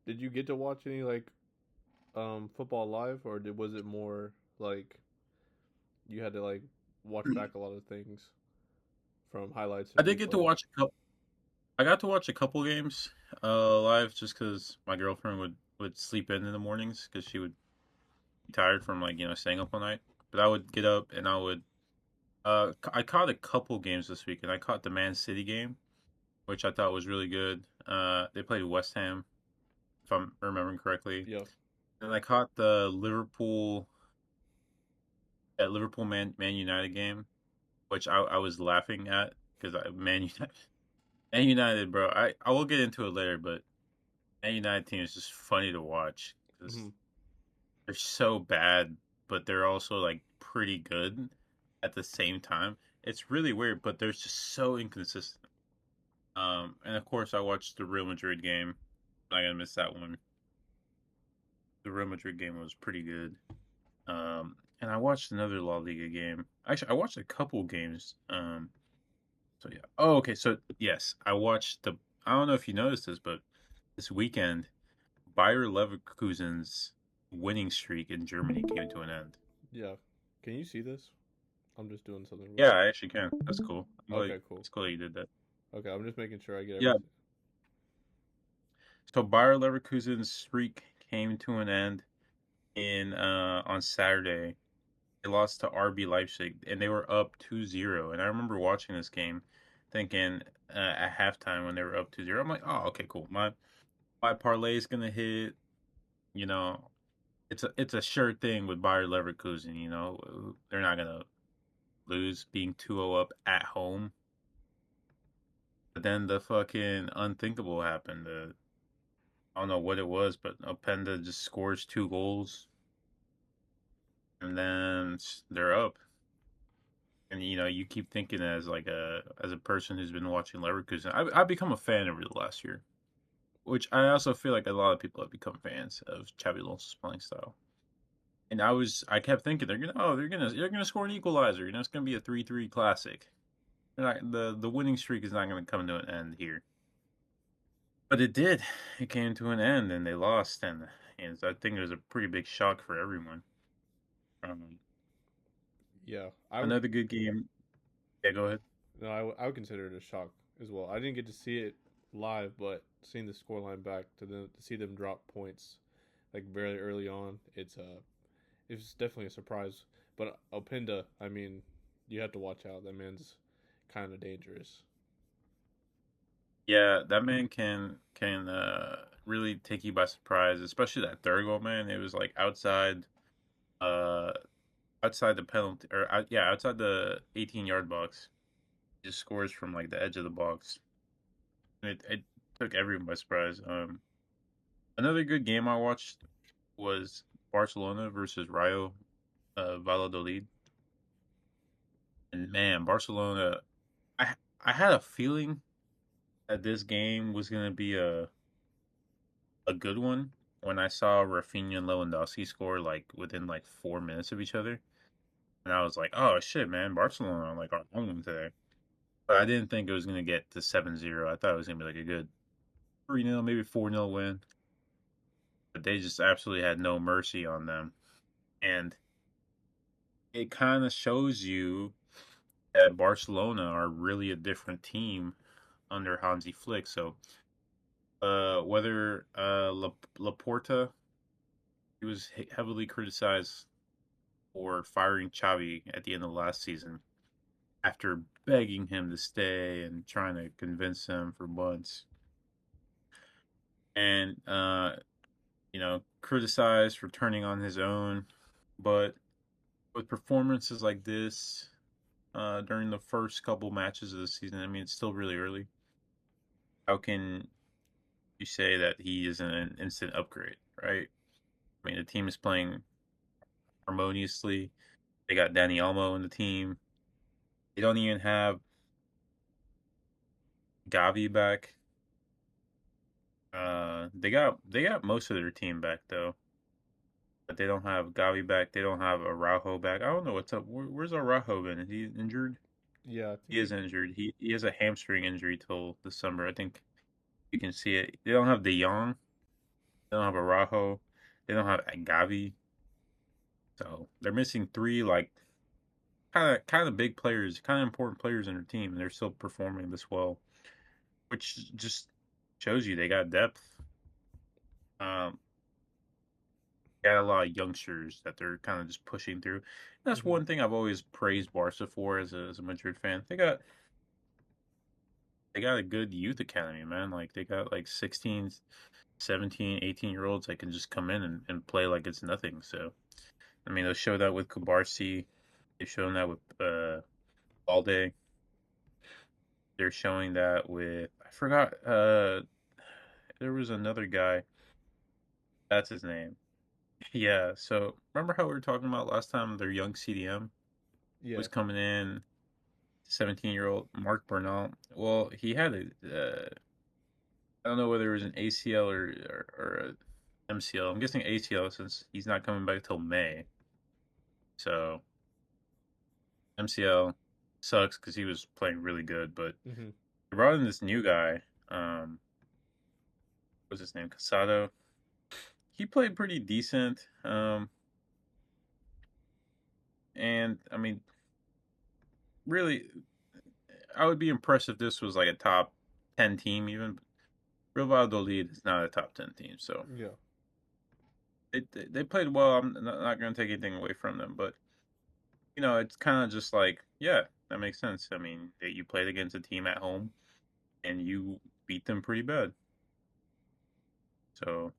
Did you get to watch any like football live, or was it more like you had to like watch back a lot of things from highlights I and did get to replays? watch a couple. I got to watch a couple games live just because my girlfriend would sleep in the mornings because she would be tired from staying up all night. But I would get up and I would. I caught a couple games this week, and I caught the Man City game, which I thought was really good. They played West Ham, if I'm remembering correctly, Yeah. and I caught the Liverpool Man United game, which I was laughing at because Man United, bro. I will get into it later, but Man United team is just funny to watch because Hmm. they're so bad, but they're also like pretty good at the same time. It's really weird, but they're just so inconsistent. And of course, I watched the Real Madrid game. I'm not gonna miss that one. The Real Madrid game was pretty good. And I watched another La Liga game. Actually, I watched a couple games. So yeah. Oh, okay. So yes, I watched the. I don't know if you noticed this, but this weekend, Bayer Leverkusen's winning streak in Germany came to an end. Yeah. Can you see this? I'm just doing something real Yeah, quick. I actually can. That's cool. I'm glad. Okay, cool. It's cool that you did that. Okay, I'm just making sure I get Yeah. everything. So Bayer Leverkusen's streak came to an end in on Saturday. They lost to RB Leipzig and they were up 2-0. And I remember watching this game thinking at halftime when they were up 2-0, I'm like, "Oh, okay, cool. My parlay is going to hit, you know, it's a sure thing with Bayer Leverkusen, They're not going to lose being 2-0 up at home." But then the fucking unthinkable happened. I don't know what it was, but Openda just scores 2 goals and then they're up. And you keep thinking as a person who's been watching Leverkusen, I've become a fan over the last year, which I also feel like a lot of people have become fans of Xabi Alonso's playing style. And I kept thinking they're gonna score an equalizer. It's gonna be a 3-3 classic. They're not, the winning streak is not gonna come to an end here, but it did. It came to an end, and they lost, and I think it was a pretty big shock for everyone. Um, Yeah, I would. Another good game. Yeah, go ahead. No, I would consider it a shock as well. I didn't get to see it live, but seeing the scoreline back to see them drop points like very early on, it's definitely a surprise. But Openda, I mean, you have to watch out. That man's kind of dangerous. Yeah, that man can really take you by surprise, especially that third goal, man. It was like uh outside the penalty or yeah, outside the 18-yard box. He just scores from like the edge of the box. It took everyone by surprise. Another good game I watched was Barcelona versus Rayo Valladolid. And man, Barcelona, I had a feeling that this game was gonna be a good one when I saw Rafinha and Lewandowski score like within like 4 minutes of each other, and I was like, "Oh shit, man, Barcelona like are on them today." But I didn't think it was gonna get to 7-0. I thought it was gonna be like a good 3-0, maybe 4-0 win. But they just absolutely had no mercy on them, and it kind of shows you that Barcelona are really a different team under Hansi Flick. So, whether Laporta, he was heavily criticized for firing Xavi at the end of last season after begging him to stay and trying to convince him for months, and criticized for turning on his own. But with performances like this during the first couple matches of the season, I mean, it's still really early. How can you say that he isn't an instant upgrade, right? I mean, the team is playing harmoniously. They got Danny Almo in the team. They don't even have Gavi back. They got most of their team back though, but they don't have Gavi back. They don't have Araujo back. I don't know what's up. Where's Araujo been? Is he injured? Yeah, I He think is injured. He has a hamstring injury till December. I think you can see it. They don't have De Jong. They don't have Araujo. They don't have Agavi. So they're missing three like kind of big players, kind of important players in their team, and they're still performing this well, which just shows you they got depth. Um, got a lot of youngsters that they're kind of just pushing through. And that's Hmm. one thing I've always praised Barca for as a Madrid fan. They got a good youth academy, man. Like they got like 16, 17, 18-year olds that can just come in and play like it's nothing. So I mean, they showed that with Kubarsi. They've shown that with Balde. They're showing that with I forgot there was another guy. That's his name. Yeah, so remember how we were talking about last time their young CDM Yeah. was coming in, 17-year-old Mark Bernal. Well, he had I don't know whether it was an ACL or a MCL. I'm guessing ACL since he's not coming back till May. So MCL sucks because he was playing really good, but Hmm. they brought in this new guy. Um, what's his name? Casado. He played pretty decent. And I mean, really, I would be impressed if this was like a top 10 team, even. Real Valladolid is not a top 10 team, so Yeah. they played well. I'm not going to take anything away from them, but it's kind of just like, yeah, that makes sense. I mean, you played against a team at home and you beat them pretty bad. So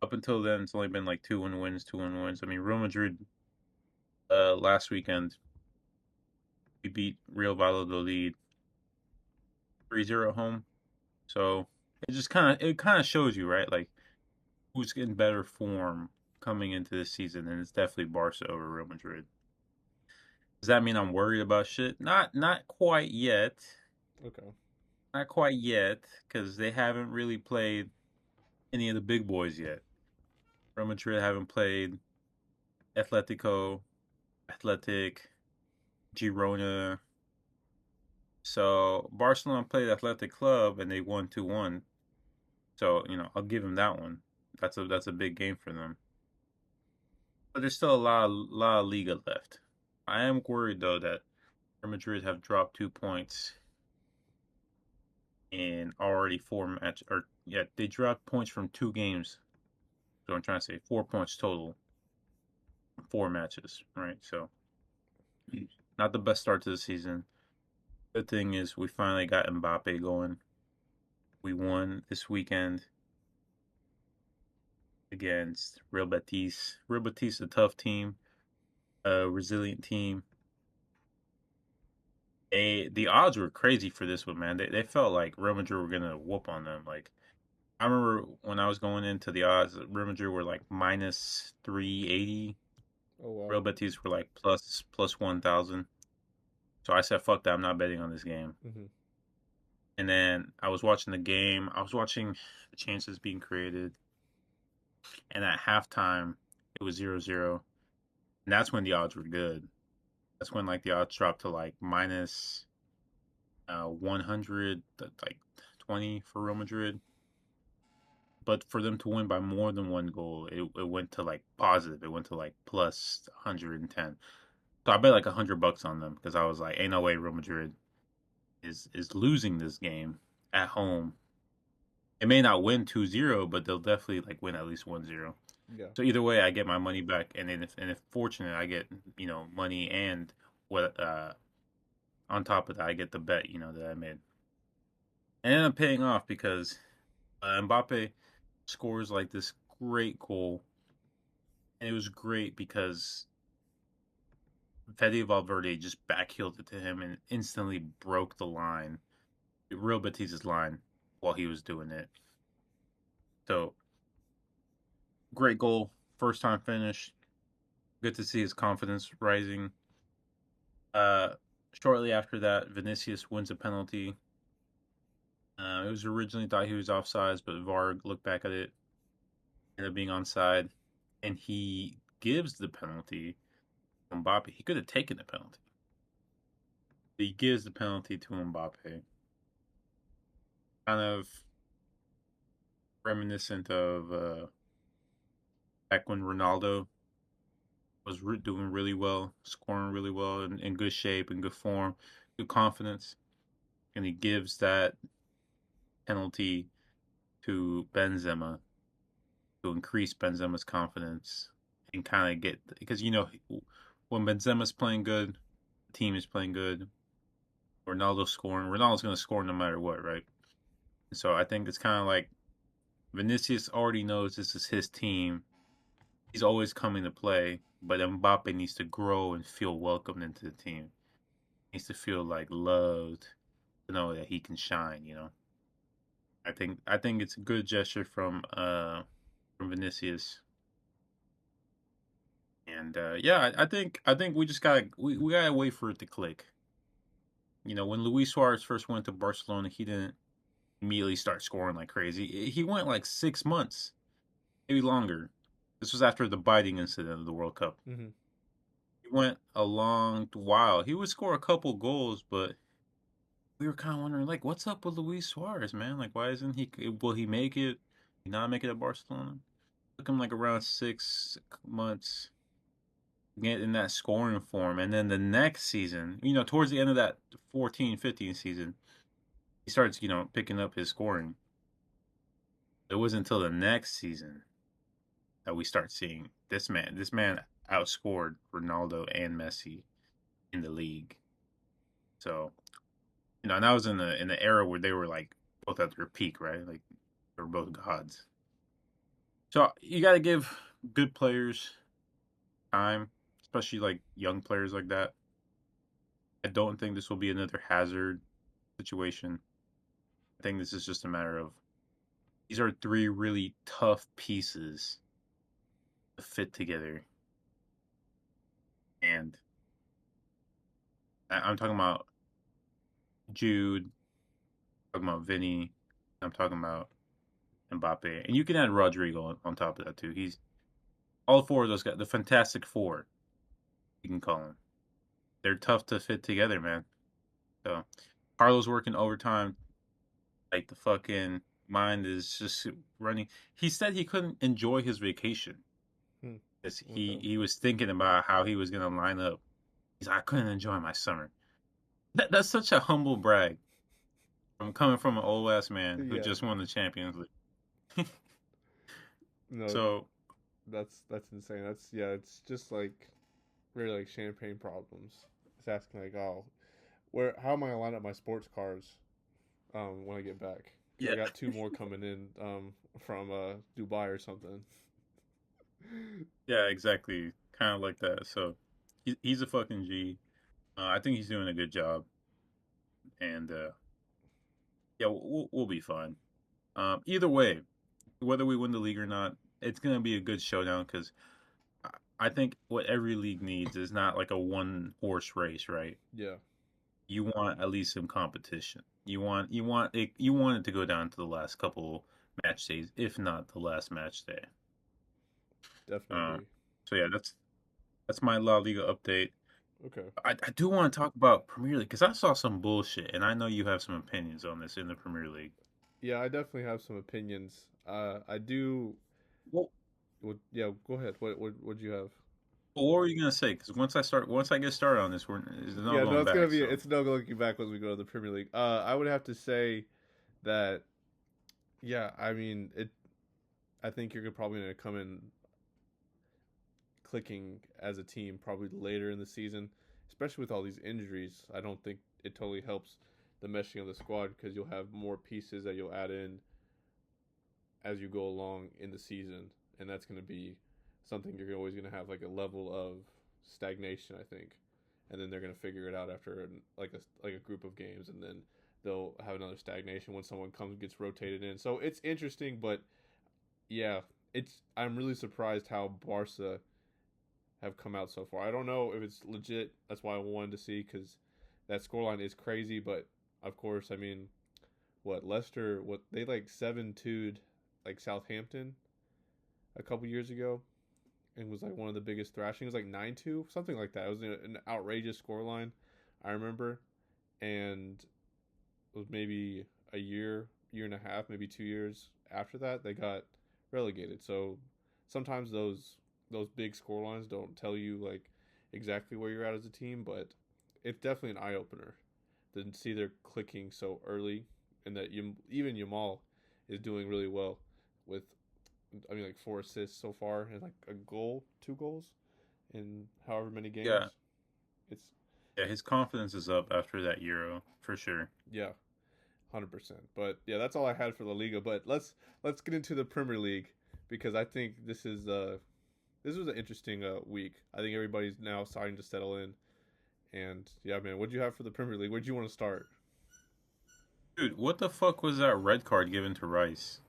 up until then, it's only been like 2-1 wins, 2-1 wins. I mean, Real Madrid last weekend we beat Real Valladolid 3-0 home. So it kind of shows you, right? Like who's in better form coming into this season, and it's definitely Barca over Real Madrid. Does that mean I'm worried about shit? Not quite yet. Okay. Not quite yet, because they haven't really played any of the big boys yet. Real Madrid haven't played Atletico, Athletic, Girona. So Barcelona played Athletic Club and they won 2-1. So, I'll give them that one. That's a big game for them. But there's still a lot of Liga left. I am worried though that Real Madrid have dropped 2 points in already four match or yeah, they dropped points from two games. So I'm trying to say 4 points total, four matches, right? So not the best start to the season. Good thing is we finally got Mbappe going. We won this weekend against Real Betis. Real Betis, a tough team, a resilient team. The odds were crazy for this one, man. They felt like Real Madrid were gonna whoop on them. Like I remember when I was going into the odds, Real Madrid were like minus 380. Oh wow. Real Betis were like plus 1,000. So I said, fuck that, I'm not betting on this game. Hmm. And then I was watching the game. I was watching the chances being created. And at halftime, it was 0-0. And that's when the odds were good. That's when like the odds dropped to like minus 100, like 20 for Real Madrid. But for them to win by more than one goal, it went to like positive. It went to like plus 110. So I bet like $100 on them because I was like, ain't no way Real Madrid is losing this game at home. It may not win 2-0, but they'll definitely like win at least 1-0. Yeah. So either way, I get my money back, and then if fortunate, I get money and what on top of that, I get the bet that I made, and it ended up paying off because Mbappe scores like this great goal, and it was great because Fede Valverde just backheeled it to him and instantly broke the line, Real Betis' line, while he was doing it. So great goal, first time finish. Good to see his confidence rising. Uh, Shortly after that, Vinicius wins a penalty. It was originally thought he was offsides, but VAR looked back at it, ended up being onside, and he gives the penalty to Mbappe. He could have taken the penalty. He gives the penalty to Mbappe. Kind of reminiscent of back when Ronaldo was doing really well, scoring really well, in good shape, in good form, good confidence, and he gives that penalty to Benzema to increase Benzema's confidence and kind of get because when Benzema's playing good, the team is playing good. Ronaldo's scoring. Ronaldo's going to score no matter what, right? So I think it's kind of like Vinicius already knows this is his team. He's always coming to play, but Mbappe needs to grow and feel welcomed into the team. He needs to feel like loved, to know that he can shine. I think it's a good gesture from Vinicius. And yeah, I think we gotta wait for it to click. When Luis Suarez first went to Barcelona, he didn't immediately start scoring like crazy. He went like 6 months, maybe longer. This was after the biting incident of the World Cup. Hmm. He went a long while. He would score a couple goals, but we were kind of wondering, like, what's up with Luis Suarez, man? Like, why isn't he? Will he make it? He not make it at Barcelona? Took him like around 6 months get in that scoring form. And then the next season, towards the end of that 14-15 season, he starts, picking up his scoring. It wasn't until the next season that we start seeing this man. This man outscored Ronaldo and Messi in the league. So, and that was in the era where they were like both at their peak, right? Like they were both gods. So you got to give good players time, especially like young players like that. I don't think this will be another Hazard situation. I think this is just a matter of these are three really tough pieces to fit together. And I'm talking about Jude, I'm talking about Vinny, I'm talking about Mbappe. And you can add Rodrigo on top of that too. He's all four of those guys, the Fantastic Four, you can call them. They're tough to fit together, man. So Carlos working overtime, like the fucking mind is just running. He said he couldn't enjoy his vacation. Hmm. Because he, Okay. he was thinking about how he was gonna line up. He's like, I couldn't enjoy my summer. That's such a humble brag from coming from an old ass man who Yeah. just won the Champions League. No, So that's insane. That's yeah. It's just like really like champagne problems. It's asking like, oh, where? How am I gonna line up my sports cars when I get back? Because yeah, I got two more coming in from Dubai or something. yeah, exactly, kind of like that. So he's a fucking G. I think he's doing a good job, and yeah, we'll be fine. Either way, whether we win the league or not, it's gonna be a good showdown because I think what every league needs is not like a one horse race, right? Yeah, You want at least some competition. You want it to go down to the last couple match days, if not the last match day. Uh, definitely. so yeah, that's my La Liga update. Okay. I do want to talk about Premier League because I saw some bullshit, and I know you have some opinions on this in the Premier League. Yeah, I definitely have some opinions. I do. Well, Yeah, go ahead. What you have? what were you gonna say? Because once I get started on this, there's no Yeah, no, going it's gonna back. be So it's no looking back once we go to the Premier League. I would have to say that yeah, I mean it. I think you're probably gonna come in clicking as a team probably later in the season, especially with all these injuries. I don't think it totally helps the meshing of the squad because you'll have more pieces that you'll add in as you go along in the season, and that's going to be something you're always going to have like a level of stagnation, I think, and then they're going to figure it out after like a group of games, and then they'll have another stagnation when someone comes gets rotated in. So it's interesting, but yeah, it's I'm really surprised how Barca have come out so far. I don't know if it's legit. That's why I wanted to see because that scoreline is crazy. But of course, I mean, what Leicester? What they like 7-2'd like Southampton a couple years ago, and was like one of the biggest thrashings. It was like 9-2, something like that. It was an outrageous scoreline. I remember, and it was maybe a year, year and a half, maybe 2 years after that they got relegated. So sometimes those big score lines don't tell you like exactly where you're at as a team, but it's definitely an eye opener to see they're clicking so early, and that even Yamal is doing really well with, I mean, like 4 assists so far and like a goal, 2 goals in however many Yeah, games. It's yeah, his confidence is up after that Euro for sure. yeah, 100%. But yeah, that's all I had for La Liga. But let's get into the Premier League because I think this was an interesting week. I think everybody's now starting to settle in. And yeah, man, what'd you have for the Premier League? Where'd you want to start? Dude, what the fuck was that red card given to Rice?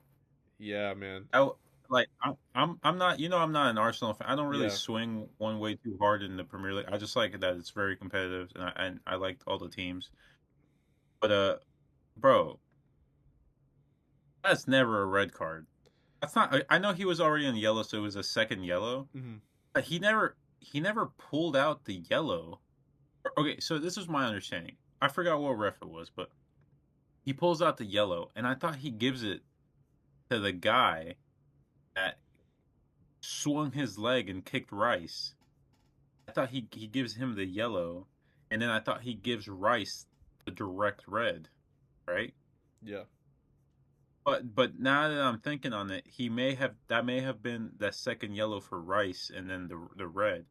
Yeah, man. I like I'm not, I'm not an Arsenal fan. I don't really Yeah, swing one way too hard in the Premier League. I just like that it's very competitive, and I liked all the teams. But bro, that's never a red card. That's not. I know he was already in yellow, so it was a second yellow. hmm, But he never pulled out the yellow. Okay, so this is my understanding. I forgot what ref it was, but he pulls out the yellow, and I thought he gives it to the guy that swung his leg and kicked Rice. I thought he gives him the yellow, and then I thought he gives Rice the direct red, right? yeah, But now that I'm thinking on it, that may have been that second yellow for Rice, and then the red.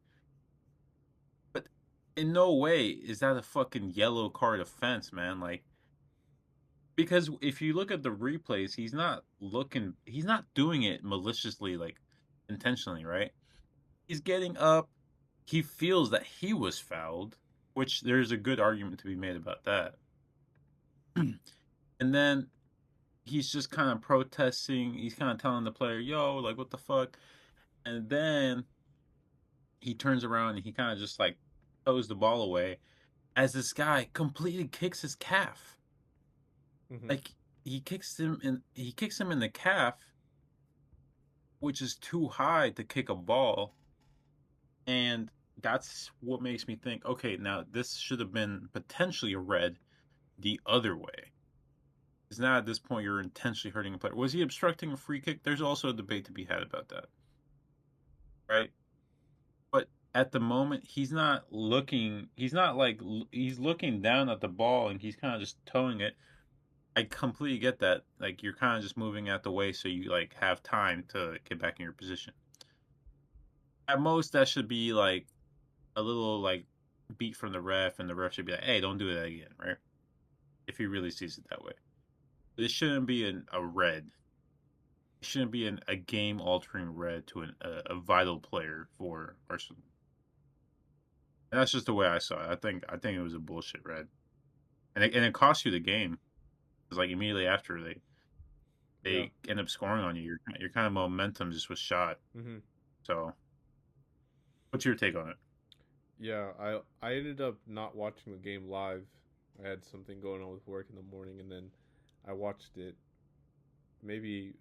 But in no way is that a fucking yellow card offense, man. Like, because if you look at the replays, he's not doing it maliciously, like intentionally, right? He's getting up, he feels that he was fouled, which there's a good argument to be made about that. And then he's just kind of protesting, he's kind of telling the player, yo, like, what the fuck? And then he turns around and he kind of just like throws the ball away as this guy completely kicks his calf. hmm, Like, he kicks him in the calf, which is too high to kick a ball. And that's what makes me think, okay, now this should have been potentially a red the other way. Because now at this point you're intentionally hurting a player. Was he obstructing a free kick? There's also a debate to be had about that, right? But at the moment, he's not looking. He's not like he's looking down at the ball and he's kind of just towing it. I completely get that. Like, you're kind of just moving out the way so you like have time to get back in your position. At most, that should be like a little like beat from the ref, and the ref should be like, "Hey, don't do that again," right? If he really sees it that way, this shouldn't be a red. It shouldn't be a game altering red to a vital player for Arsenal. And that's just the way I saw it. I think it was a bullshit red, and it cost you the game. Because like immediately after yeah, they end up scoring on you, your kind of momentum just was shot. hmm, So, what's your take on it? yeah. I ended up not watching the game live. I had something going on with work in the morning, and then I watched it. Maybe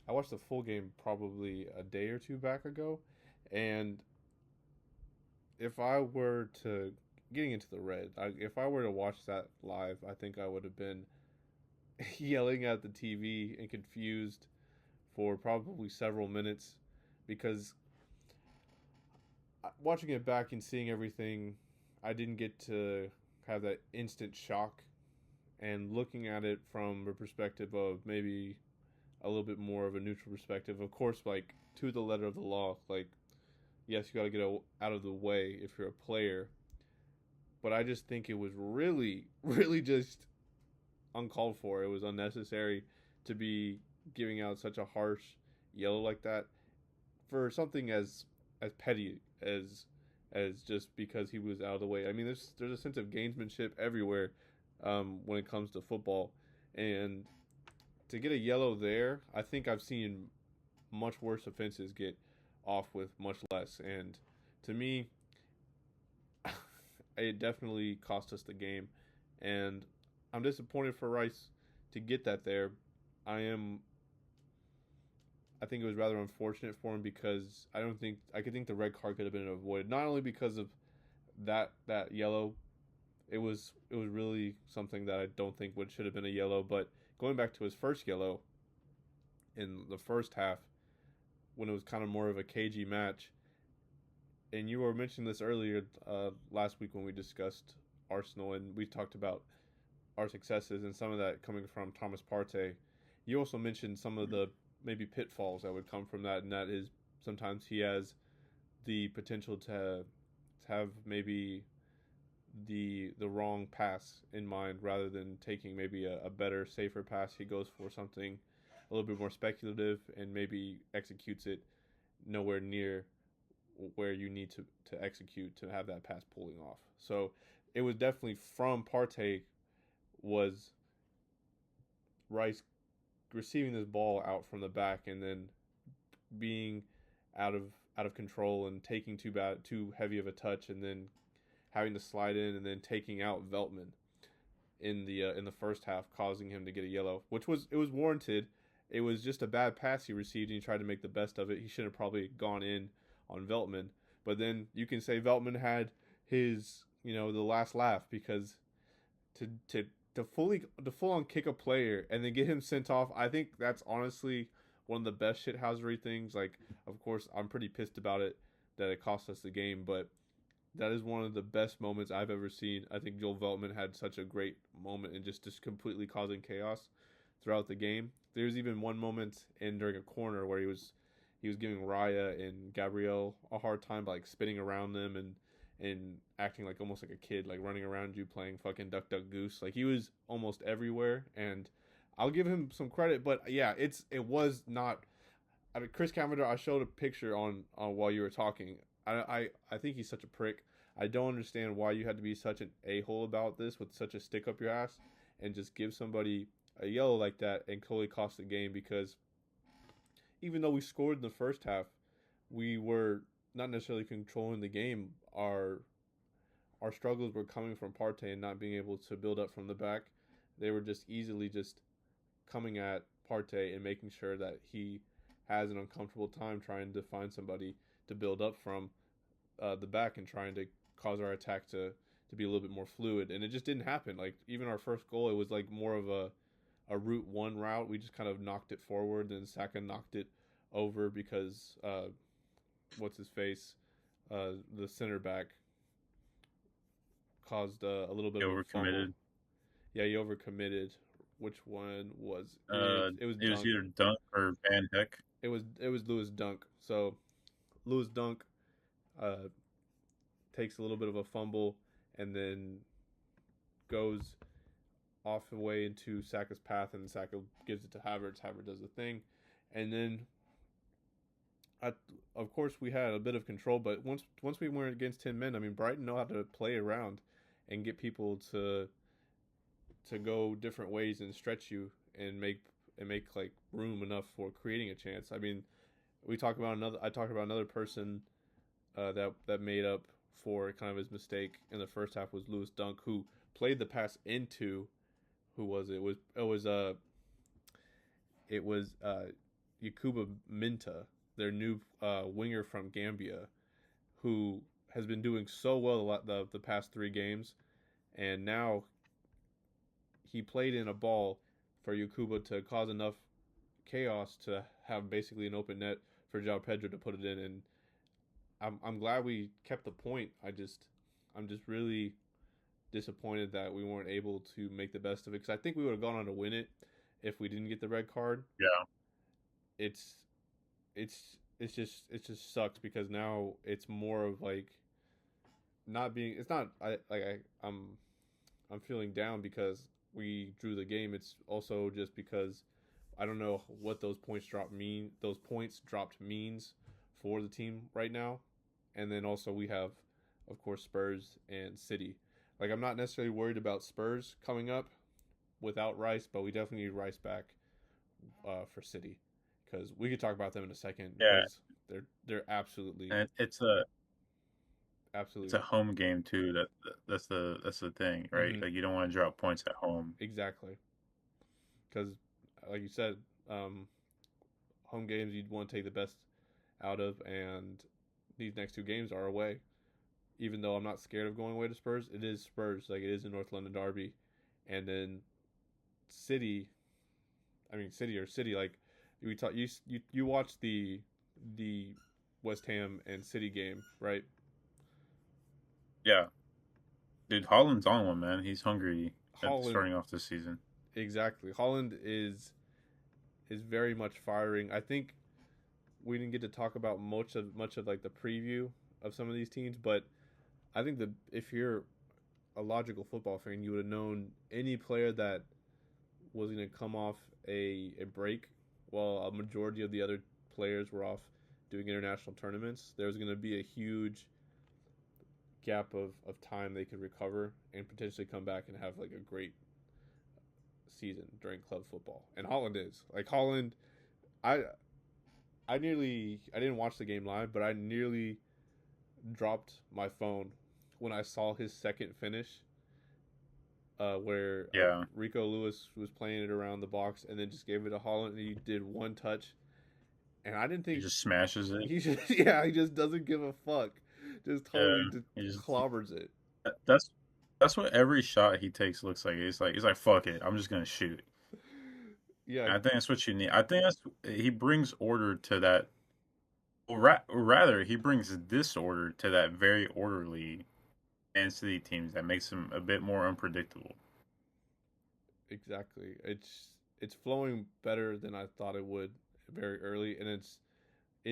I watched the full game probably a day or two back ago, and if I were to getting into the red, if I were to watch that live, I think I would have been yelling at the TV and confused for probably several minutes because watching it back and seeing everything, I didn't get to have that instant shock. And looking at it from a perspective of maybe a little bit more of a neutral perspective, of course, like to the letter of the law, like yes, you got to get out of the way if you're a player. But I just think it was really, really just uncalled for. It was unnecessary to be giving out such a harsh yellow like that for something as petty as just because he was out of the way. I mean, there's a sense of gamesmanship everywhere when it comes to football, and to get a yellow there, I think I've seen much worse offenses get off with much less. And to me, it definitely cost us the game. And I'm disappointed for Rice to get that there. I am. I think it was rather unfortunate for him because I don't think I could think the red card could have been avoided. Not only because of that yellow, it was really something that I don't think would should have been a yellow. But going back to his first yellow, in the first half when it was kind of more of a cagey match. And you were mentioning this earlier last week when we discussed Arsenal and we talked about our successes and some of that coming from Thomas Partey. You also mentioned some of the maybe pitfalls that would come from that, and that is sometimes he has the potential to have maybe the wrong pass in mind rather than taking maybe a better, safer pass. He goes for something a little bit more speculative and maybe executes it nowhere near where you need to execute to have that pass pulling off. So it was definitely from Partey was Rice receiving this ball out from the back and then being out of out of control and taking too heavy of a touch and then having to slide in and then taking out Veltman in the first half, causing him to get a yellow, which was it was warranted. It was just a bad pass he received, and he tried to make the best of it. He should have probably gone in on Veltman, but then you can say Veltman had his the last laugh because to to to full on kick a player and then get him sent off. I think that's honestly one of the best shithousery things. Like, of course, I'm pretty pissed about it that it cost us the game, but that is one of the best moments I've ever seen. I think Joel Veltman had such a great moment and just completely causing chaos throughout the game. There's even one moment in during a corner where he was giving Raya and Gabriel a hard time by like spinning around them and acting like almost like a kid, like running around you playing fucking duck duck goose. Like he was almost everywhere, and I'll give him some credit. But yeah, it was not. I mean, Chris Cavender, I showed a picture on while you were talking. I think he's such a prick. I don't understand why you had to be such an a-hole about this with such a stick up your ass and just give somebody a yellow like that and totally cost the game because even though we scored in the first half, we were not necessarily controlling the game. Our struggles were coming from Partey and not being able to build up from the back. They were just easily just coming at Partey and making sure that he has an uncomfortable time trying to find somebody to build up from the back and trying to cause our attack to be a little bit more fluid. And it just didn't happen. Like even our first goal, it was like more of a route one route. We just kind of knocked it forward, and Saka knocked it over because what's his face, the center back caused a little bit He of a fumble. overcommitted. Yeah, he overcommitted. Which one was it was It was Dunk. either Dunk or Van Heck. It was Lewis Dunk. So Lewis Dunk uh, takes a little bit of a fumble and then goes off the way into Saka's path, and Saka gives it to Havertz. Havertz does the thing, and then of course we had a bit of control, but once we were against 10 men, I mean Brighton know how to play around and get people to go different ways and stretch you and make like room enough for creating a chance. I mean, we talk about another. I talked about another person that made up for kind of his mistake in the first half was Lewis Dunk, who played the pass into who was it? It was Yakuba Minta, their new winger from Gambia, who has been doing so well the past 3 games, and now he played in a ball for Yakuba to cause enough chaos to have basically an open net for João Pedro to put it in, and I'm glad we kept the point. I'm just really disappointed that we weren't able to make the best of it because I think we would have gone on to win it if we didn't get the red card. Yeah, It's it just sucks because now it's more of like not being. It's not I'm feeling down because we drew the game. It's also just because I don't know what those points dropped means for the team right now. And then also we have, of course, Spurs and City. Like I'm not necessarily worried about Spurs coming up without Rice, but we definitely need Rice back for City because we could talk about them in a second yeah, because they're absolutely and it's absolutely a home game too. That's the thing, right? mm-hmm, Like you don't want to drop points at home. exactly because like you said, um, home games you'd want to take the best out of, and these next 2 games are away. Even though I'm not scared of going away to Spurs, it is Spurs. Like it is a North London derby, and then City. I mean City or City. Like We talk. You watched the West Ham and City game, right? Yeah, dude, Holland's on one, man. He's hungry at Holland, starting off this season. exactly. Holland is very much firing. I think we didn't get to talk about much of like the preview of some of these teams, but I think that if you're a logical football fan, you would have known any player that was going to come off a break while a majority of the other players were off doing international tournaments. There was going to be a huge gap of time they could recover and potentially come back and have like a great season during club football. And Holland is like Holland. I I didn't watch the game live, but I nearly dropped my phone when I saw his second finish, where Yeah, Rico Lewis was playing it around the box and then just gave it to Holland, and he did one touch, and I didn't he think just smashes it. he just yeah he just doesn't give a fuck, just Yeah, totally just he just clobbers it. that's that's what every shot he takes looks like. He's like fuck it, I'm just gonna shoot. Yeah, I think that's what you need. I think that's he brings order to that. Or rather, he brings disorder to that very orderly Man City teams that makes them a bit more unpredictable. exactly. It's flowing better than I thought it would very early, and it's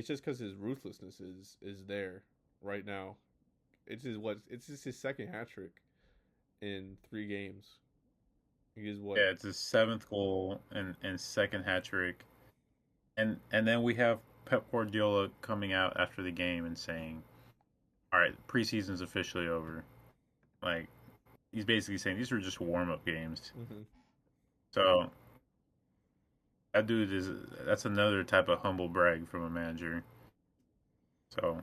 just because his ruthlessness is there right now. It's just his second hat trick in 3 games. He is what? Yeah, it's his seventh goal and second hat trick. And then we have Pep Guardiola coming out after the game and saying, "All right, preseason's officially over." Like he's basically saying these were just warm up games. Hmm. So that dude is that's another type of humble brag from a manager. So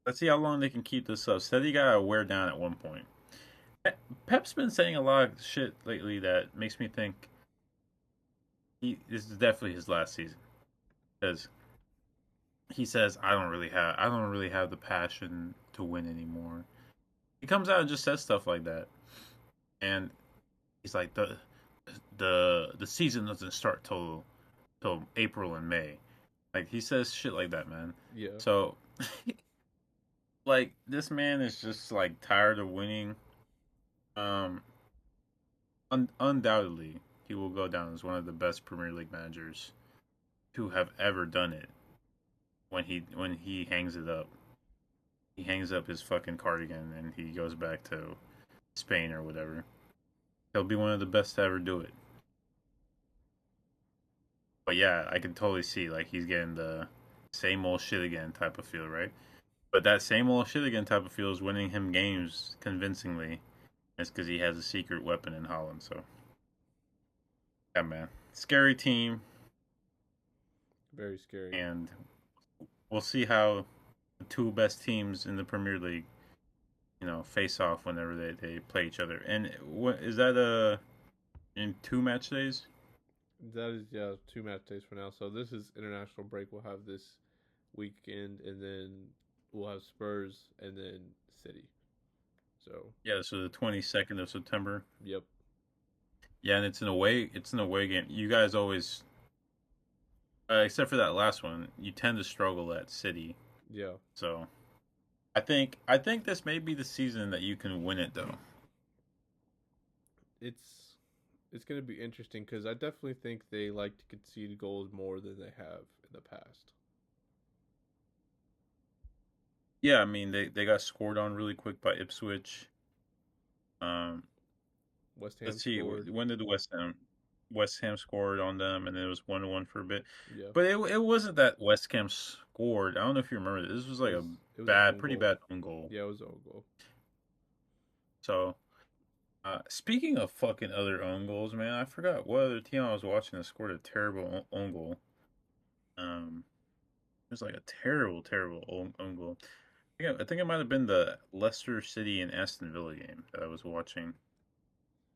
let's see how long they can keep this up. Said he got wear down at one point. Pep's been saying a lot of shit lately that makes me think this is definitely his last season because he says I don't really have the passion to win anymore. He comes out and just says stuff like that, and he's like the season doesn't start till April and May. Like he says shit like that, man. Yeah, So like this man is just like tired of winning. Um, undoubtedly he will go down as one of the best Premier League managers who have ever done it. When he hangs it up, he hangs up his fucking cardigan and he goes back to Spain or whatever. He'll be one of the best to ever do it. But yeah, I can totally see like he's getting the same old shit again type of feel, right? But that same old shit again type of feel is winning him games convincingly. It's because he has a secret weapon in Holland. So yeah, man, scary team, very scary. and we'll see how the two best teams in the Premier League, face off whenever they play each other. And what is that? In 2 match days? That is yeah 2 match days for now. So this is international break. We'll have this weekend, and then we'll have Spurs, and then City. So Yeah, so the 22nd of September. yep, Yeah, and it's an away game. You guys always, except for that last one, you tend to struggle at City. yeah. So I think this may be the season that you can win it though. It's it's going to be interesting because I definitely think they like to concede goals more than they have in the past. Yeah, I mean they got scored on really quick by Ipswich. Um, West Ham let's see, scored. when did the West Ham scored on them, and then it was 1-1 for a bit. Yeah, But it wasn't that West Ham scored. I don't know if you remember this. This was it like was a it was an own pretty goal. bad own goal. Yeah, it was an own goal. So speaking of fucking other own goals, man, I forgot what other team I was watching that scored a terrible own goal. It was like a terrible, terrible own goal. I think it might have been the Leicester City and Aston Villa game that I was watching.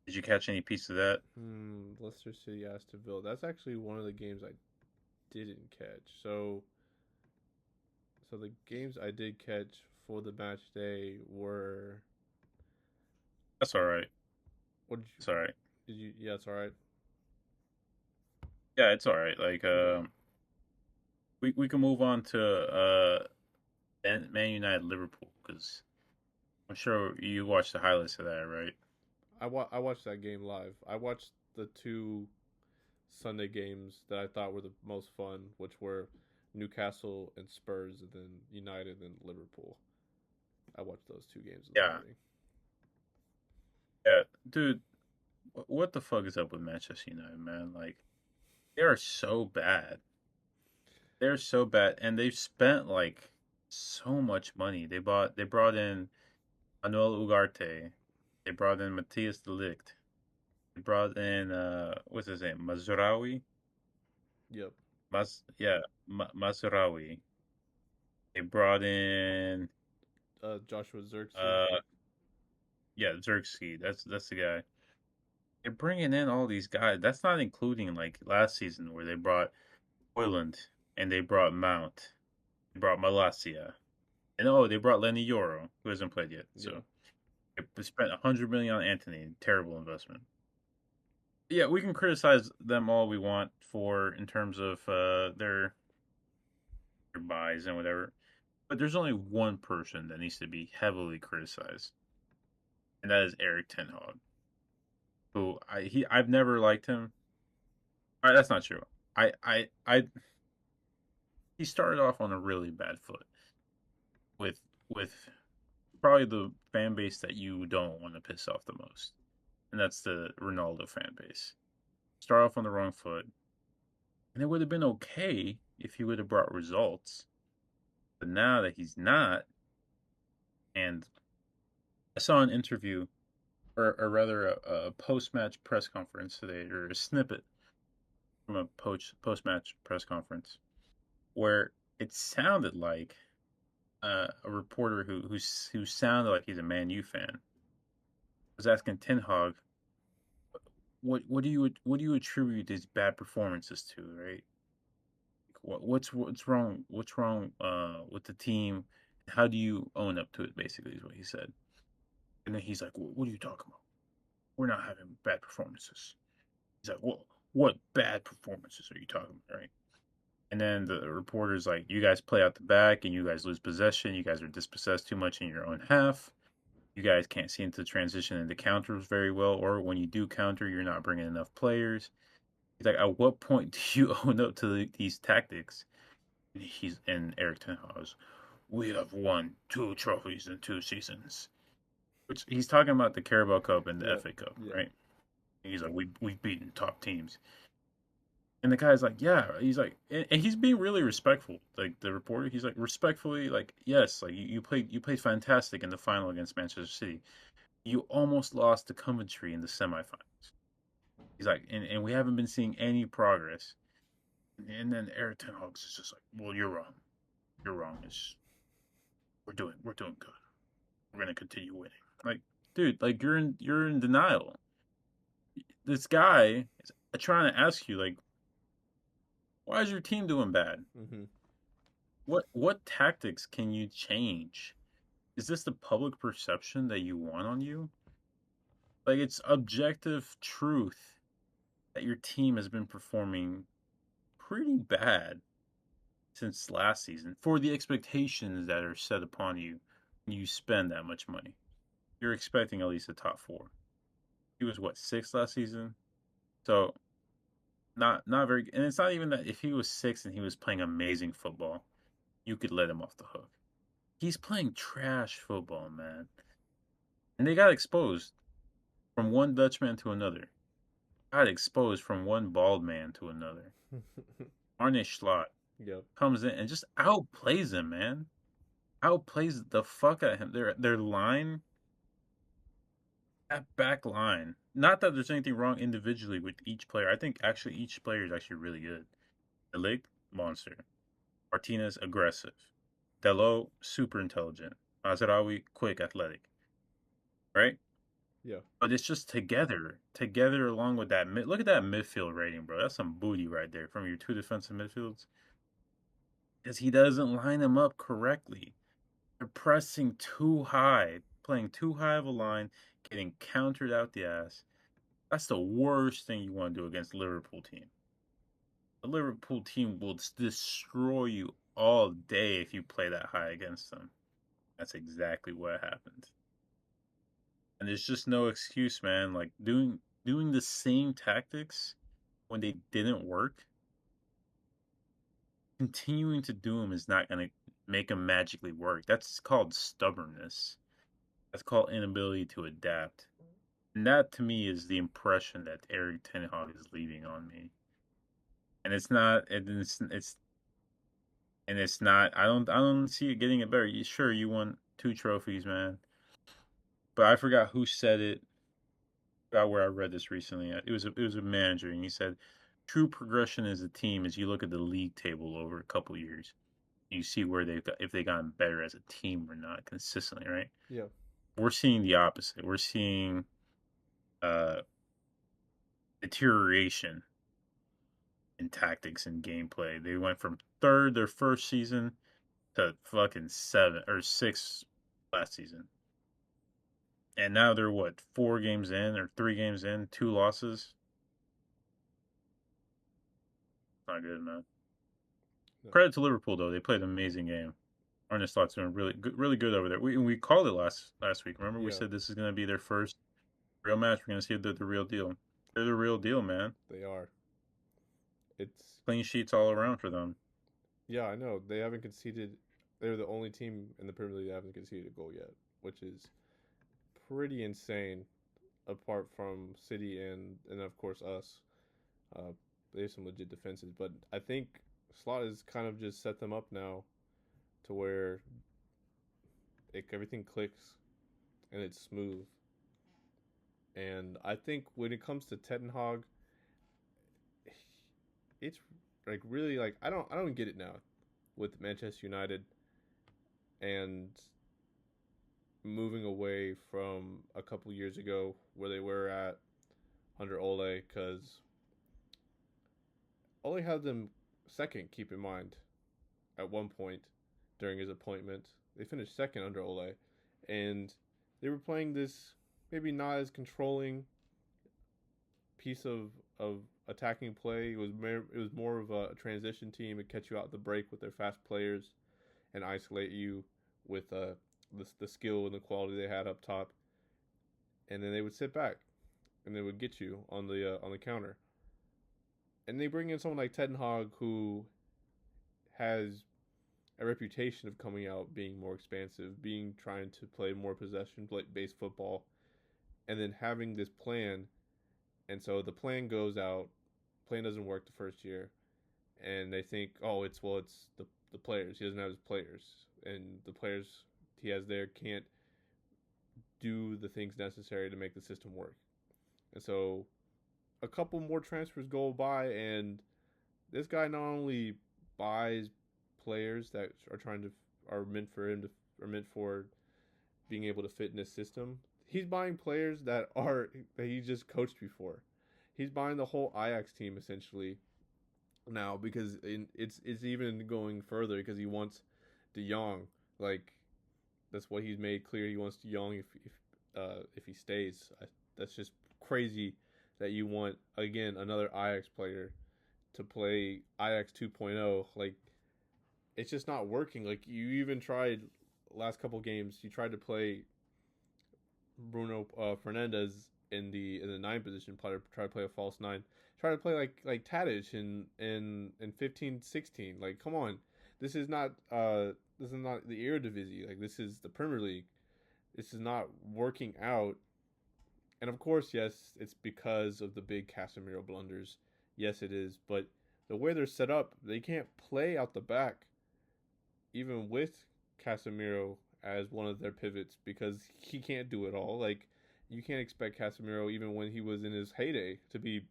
Did you catch any piece of that? Leicester City, Aston Villa. That's actually one of the games I didn't catch. So the games I did catch for the match day were That's all right. what It's all right. did you? Yeah, it's all right. Yeah, it's all right. Like, Yeah, we can move on to Man United Liverpool because I'm sure you watched the highlights of that, right? I watched that game live. I watched the two Sunday games that I thought were the most fun, which were Newcastle and Spurs, and then United and Liverpool. I watched those two games in the Yeah, morning. yeah, dude. What the fuck is up with Manchester United, man? Like, they are so bad. They're so bad, and they've spent like so much money. They brought in Manuel Ugarte. They brought in Matthias de Ligt. They brought in what's his name? Mazraoui. Yep. Mazraoui. They brought in Joshua Xerxes. uh yeah, Xerxes. That's the guy. They're bringing in all these guys. That's not including like last season where they brought Hoyland and they brought Mount. They brought Malacia. And oh, they brought Lenny Yoro, who hasn't played yet. Yeah. So they spent 100 million on Anthony. Terrible investment. Yeah, we can criticize them all we want for in terms of their buys and whatever. But there's only one person that needs to be heavily criticized, and that is Eric Ten Hag, who I've never liked him. All right, that's not true. I he started off on a really bad foot with probably the fan base that you don't want to piss off the most, and that's the Ronaldo fan base. Start off on the wrong foot, and it would have been okay if he would have brought results. But now that he's not, and I saw an interview, or rather a post-match press conference today, or a snippet from a post-match press conference, where it sounded like a reporter who sounded like he's a Man U fan was asking Ten Hag, what do you attribute these bad performances to, right? What's wrong? What's wrong with the team? How do you own up to it? Basically, is what he said. And then he's like, "What are you talking about? We're not having bad performances." He's like, "Well, what bad performances are you talking about, right?" And then the reporter's like, "You guys play out the back, and you guys lose possession. You guys are dispossessed too much in your own half. You guys can't see into transition into counters very well, or when you do counter, you're not bringing enough players." He's like, "At what point do you own up to these tactics?" And Eric Ten Hag's, "We have won 2 trophies in 2 seasons." Which he's talking about the Carabao Cup and the Yep. FA Cup, Yeah. right? He's like, we've beaten top teams. And the guy's like, yeah. He's like, and he's being really respectful. Like the reporter, he's like, respectfully, like, yes, like you played fantastic in the final against Manchester City. You almost lost to Coventry in the semifinals. He's like, and we haven't been seeing any progress. And then Eric Ten Hag is just like, well, you're wrong. You're wrong. We're doing good. We're gonna continue winning. Like, dude, like you're in denial. This guy is trying to ask you, like, why is your team doing bad? Mm-hmm. What tactics can you change? Is this the public perception that you want on you? Like, it's objective truth that your team has been performing pretty bad since last season for the expectations that are set upon you when you spend that much money. You're expecting at least a top four. He was what, sixth last season? So not very, and it's not even that if he was six and he was playing amazing football, you could let him off the hook. He's playing trash football, man. And they got exposed from one Dutchman to another. Got exposed from one bald man to another. Arne Slot Yep. comes in and just outplays him, man. Outplays the fuck out of him. Their line, that back line. Not that there's anything wrong individually with each player. I think actually each player is actually really good. The Lig, monster. Martinez, aggressive. Delo, super intelligent. Mazraoui, quick, athletic. Right? Yeah. But it's just together along with that mid. Look at that midfield rating, bro. That's some booty right there from your two defensive midfields. Because he doesn't line them up correctly. They're pressing too high, playing too high of a line, getting countered out the ass. That's the worst thing you want to do against Liverpool team. The Liverpool team will destroy you all day if you play that high against them. That's exactly what happened. And there's just no excuse, man. Like doing the same tactics when they didn't work, continuing to do them is not going to make them magically work. That's called stubbornness. That's called inability to adapt. And that to me is the impression that Eric Ten Hag is leaving on me. And it's not it's not I don't see it getting it better. Sure, you won 2 trophies, man. But I forgot who said it. I forgot where I read this recently. It was a manager, and he said true progression as a team is you look at the league table over a couple years. You see where if they gotten better as a team or not consistently, right? Yeah. We're seeing the opposite. We're seeing uh deterioration in tactics and gameplay. They went from third their first season to fucking 7 or 6 last season. And now they're what, 4 games in or 3 games in, 2 losses? Not good, man. No. Credit to Liverpool though, they played an amazing game. Arne Slot's doing really good over there. We called it last week. Remember, we Yeah. said this is going to be their first real match. We're going to see if they're the real deal. They're the real deal, man. They are. It's Clean sheets all around for them. Yeah, I know. They haven't conceded. They're the only team in the Premier League that haven't conceded a goal yet, which is pretty insane. Apart from City and of course us, uh, they have some legit defenses, but I think Slot has kind of just set them up now to where everything clicks and it's smooth. And I think when it comes to Ten Hag, it's like really like I don't get it now with Manchester United and moving away from a couple years ago where they were at under Ole, because Ole had them second. Keep in mind, at one point during his appointment, they finished second under Ole, and they were playing this maybe not as controlling piece of attacking play. It was more of a transition team to catch you out the break with their fast players and isolate you with the skill and the quality they had up top, and then they would sit back and they would get you on the counter. And they bring in someone like Ten Hag who has a reputation of coming out being more expansive, being trying to play more possession based football, and then having this plan. And so the plan goes out, plan doesn't work the first year, and they think, oh, it's the players. He doesn't have his players, and the players he has there can't do the things necessary to make the system work. And so a couple more transfers go by, and this guy not only buys players that are meant for him to are meant for being able to fit in his system. He's buying players that he just coached before. He's buying the whole Ajax team essentially now, because it's even going further because he wants De Jong. Like, that's what he's made clear. He wants De Jong if he stays. That's just crazy that you want again another Ajax player to play Ajax 2.0. Like, it's just not working. Like, you even tried last couple games. You tried to play Bruno Fernandez in the 9 position, try to play a false nine. Try to play like Tadic in 15-16. Like, come on, this is not the Eredivisie. Like, this is the Premier League. This is not working out. And of course, yes, it's because of the big Casemiro blunders. Yes, it is. But the way they're set up, they can't play out the back, even with Casemiro as one of their pivots, because he can't do it all. Like, you can't expect Casemiro, even when he was in his heyday, to be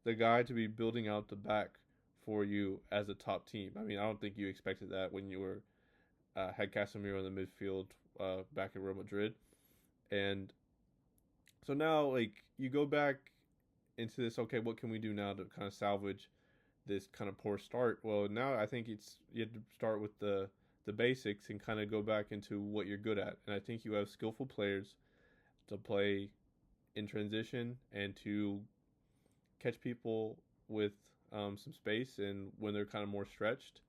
the guy to be building out the back for you as a top team. I mean, I don't think you expected that when you were had Casemiro in the midfield back in Real Madrid. And so now, like, you go back into this. Okay, what can we do now to kind of salvage this kind of poor start? Well, now I think you have to start with the basics and kind of go back into what you're good at. And I think you have skillful players to play in transition and to catch people with some space and when they're kind of more stretched,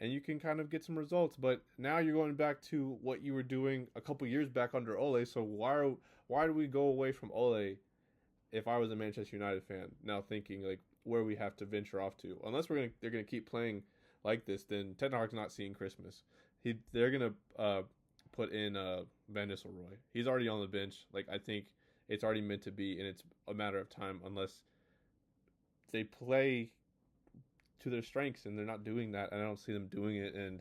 and you can kind of get some results. But now you're going back to what you were doing a couple years back under Ole. So why do we go away from Ole if I was a Manchester United fan now thinking like where we have to venture off to? Unless they're gonna keep playing like this, then Ten Hag's not seeing Christmas. They're gonna put in Van Nistelrooy. He's already on the bench. Like I think it's already meant to be, and it's a matter of time unless they play to their strengths, and they're not doing that. And I don't see them doing it, and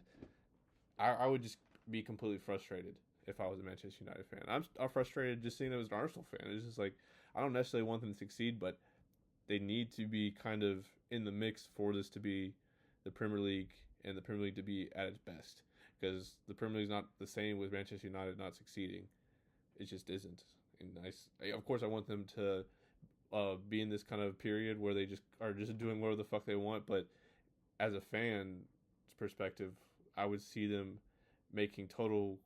I would just be completely frustrated if I was a Manchester United fan. I'm frustrated just seeing them as an Arsenal fan. It's just like I don't necessarily want them to succeed, but they need to be kind of in the mix for this to be the Premier League and the Premier League to be at its best. Because the Premier League is not the same with Manchester United not succeeding. It just isn't. And of course, I want them to be in this kind of period where they just are just doing whatever the fuck they want. But as a fan perspective, I would see them making total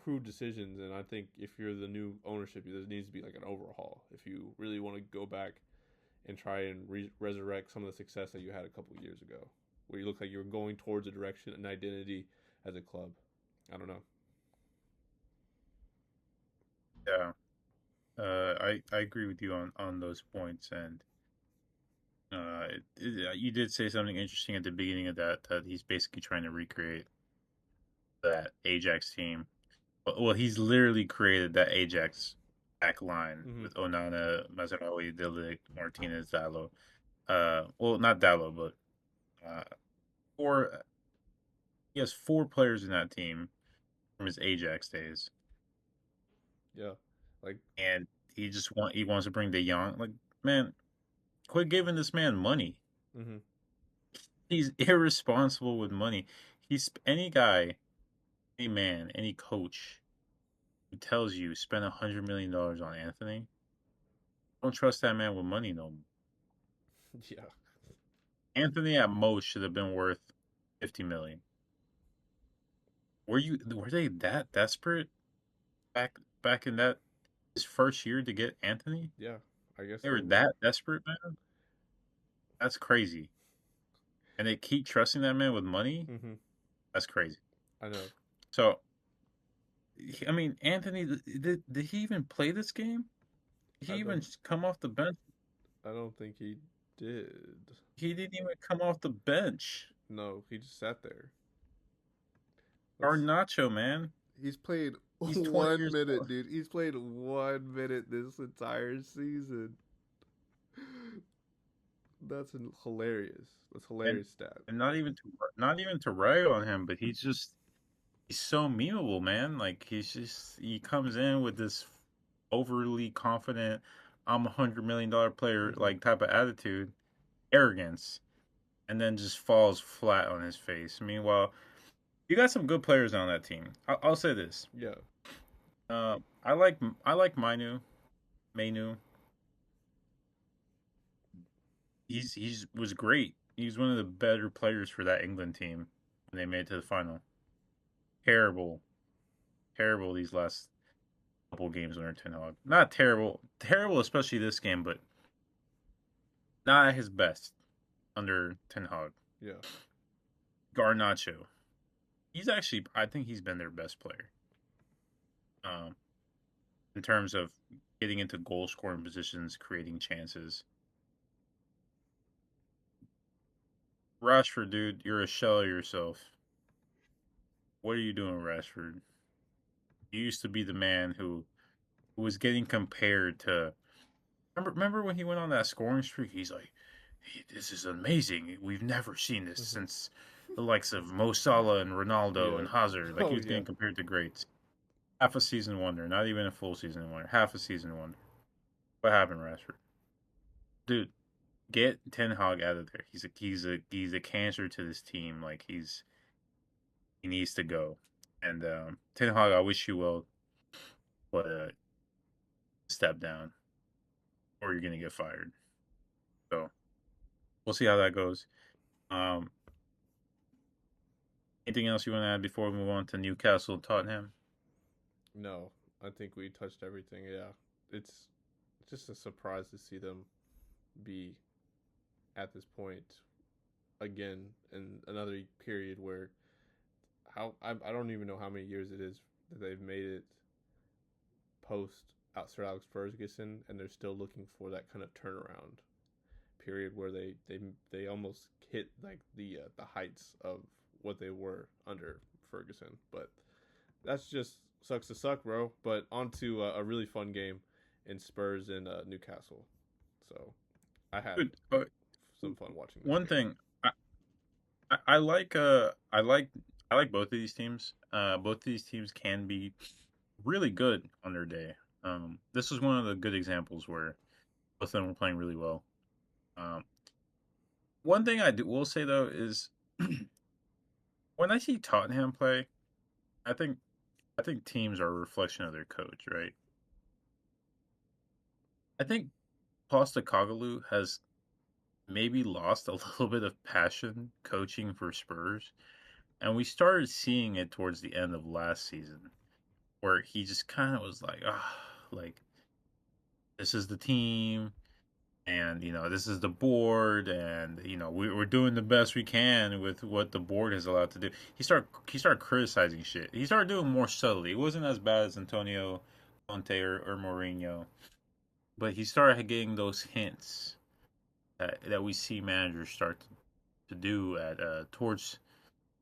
crude decisions. And I think if you're the new ownership, there needs to be like an overhaul. If you really want to go back and try and resurrect some of the success that you had a couple of years ago, where you look like you're going towards a direction and identity as a club. I don't know. Yeah. I agree with you on those points, and you did say something interesting at the beginning of that he's basically trying to recreate that Ajax team. Well, he's literally created that Ajax back line Mm-hmm. with Onana, Mazraoui, Dilic, Martinez, Dallo. Well, not Dallo, but uh, four. He has four players in that team from his Ajax days, Yeah, like and he wants to bring De Jong. Like, man, quit giving this man money. mm-hmm. He's irresponsible with money. He's any guy, any man, any coach who tells you spend $100 million on Anthony, don't trust that man with money no more. Yeah, Anthony at most should have been worth 50 million. Were they that desperate back in that his first year to get Anthony? yeah. I guess They they were were. that desperate, man. That's crazy. And they keep trusting that man with money. Mm-hmm. That's crazy. I know. So, I mean, Anthony, did he even play this game? Did he I even don't. come off the bench? I don't think he did. He didn't even come off the bench. No, he just sat there. Let's. Garnacho, man. He's played He's 20 one years minute, old. dude. He's played 1 minute this entire season. That's hilarious. That's And hilarious stat. and not even to rag on him, but he's so memeable, man. Like he comes in with this overly confident, I'm $100 million player Mm-hmm. like type of attitude, arrogance, and then just falls flat on his face. Meanwhile, you got some good players on that team. I'll say this. Yeah. I like Mainu. He's was great. He's one of the better players for that England team when they made it to the final. Terrible, terrible these last couple games under Ten Hag. Not terrible, terrible especially this game, but not at his best under Ten Hag. Yeah. Garnacho, I think he's been their best player. Um, in terms of getting into goal scoring positions, creating chances. Rashford, dude, you're a shell of yourself. What are you doing, Rashford? You used to be the man who was getting compared to. Remember when he went on that scoring streak? He's like, "This is amazing. We've never seen this Mm-hmm. since the likes of Mo Salah and Ronaldo Yeah. and Hazard." Like he Oh was yeah. getting compared to greats. Half a season wonder, not even a full season wonder. Half a season wonder. What happened, Rashford? Dude, get Ten Hag out of there. He's a cancer to this team. Like he needs to go. And Ten Hag, I wish you well, but step down or you're gonna get fired. So we'll see how that goes. Um, anything else you want to add before we move on to Newcastle and Tottenham? No, I think we touched everything. Yeah. It's just a surprise to see them be at this point again in another period where I don't even know how many years it is that they've made it post out Sir Alex Ferguson, and they're still looking for that kind of turnaround period where they almost hit like the heights of what they were under Ferguson. But that's just sucks to suck, bro. But on to a really fun game in Spurs and Newcastle. So I had Dude, some fun watching this one game. thing I like I like both of these teams. Both of these teams can be really good on their day. This was one of the good examples where both of them were playing really well. Um, One thing will say though is when I see Tottenham play, I think I think teams are a reflection of their coach, right? I think Postecoglou has maybe lost a little bit of passion coaching for Spurs, and we started seeing it towards the end of last season, where he just kind of was like, ah, like this is the team, and this is the board, and we're doing the best we can with what the board is allowed to do. He started criticizing shit. He started doing more subtly. It wasn't as bad as Antonio Conte or Mourinho, but he started getting those hints that we see managers start to do at towards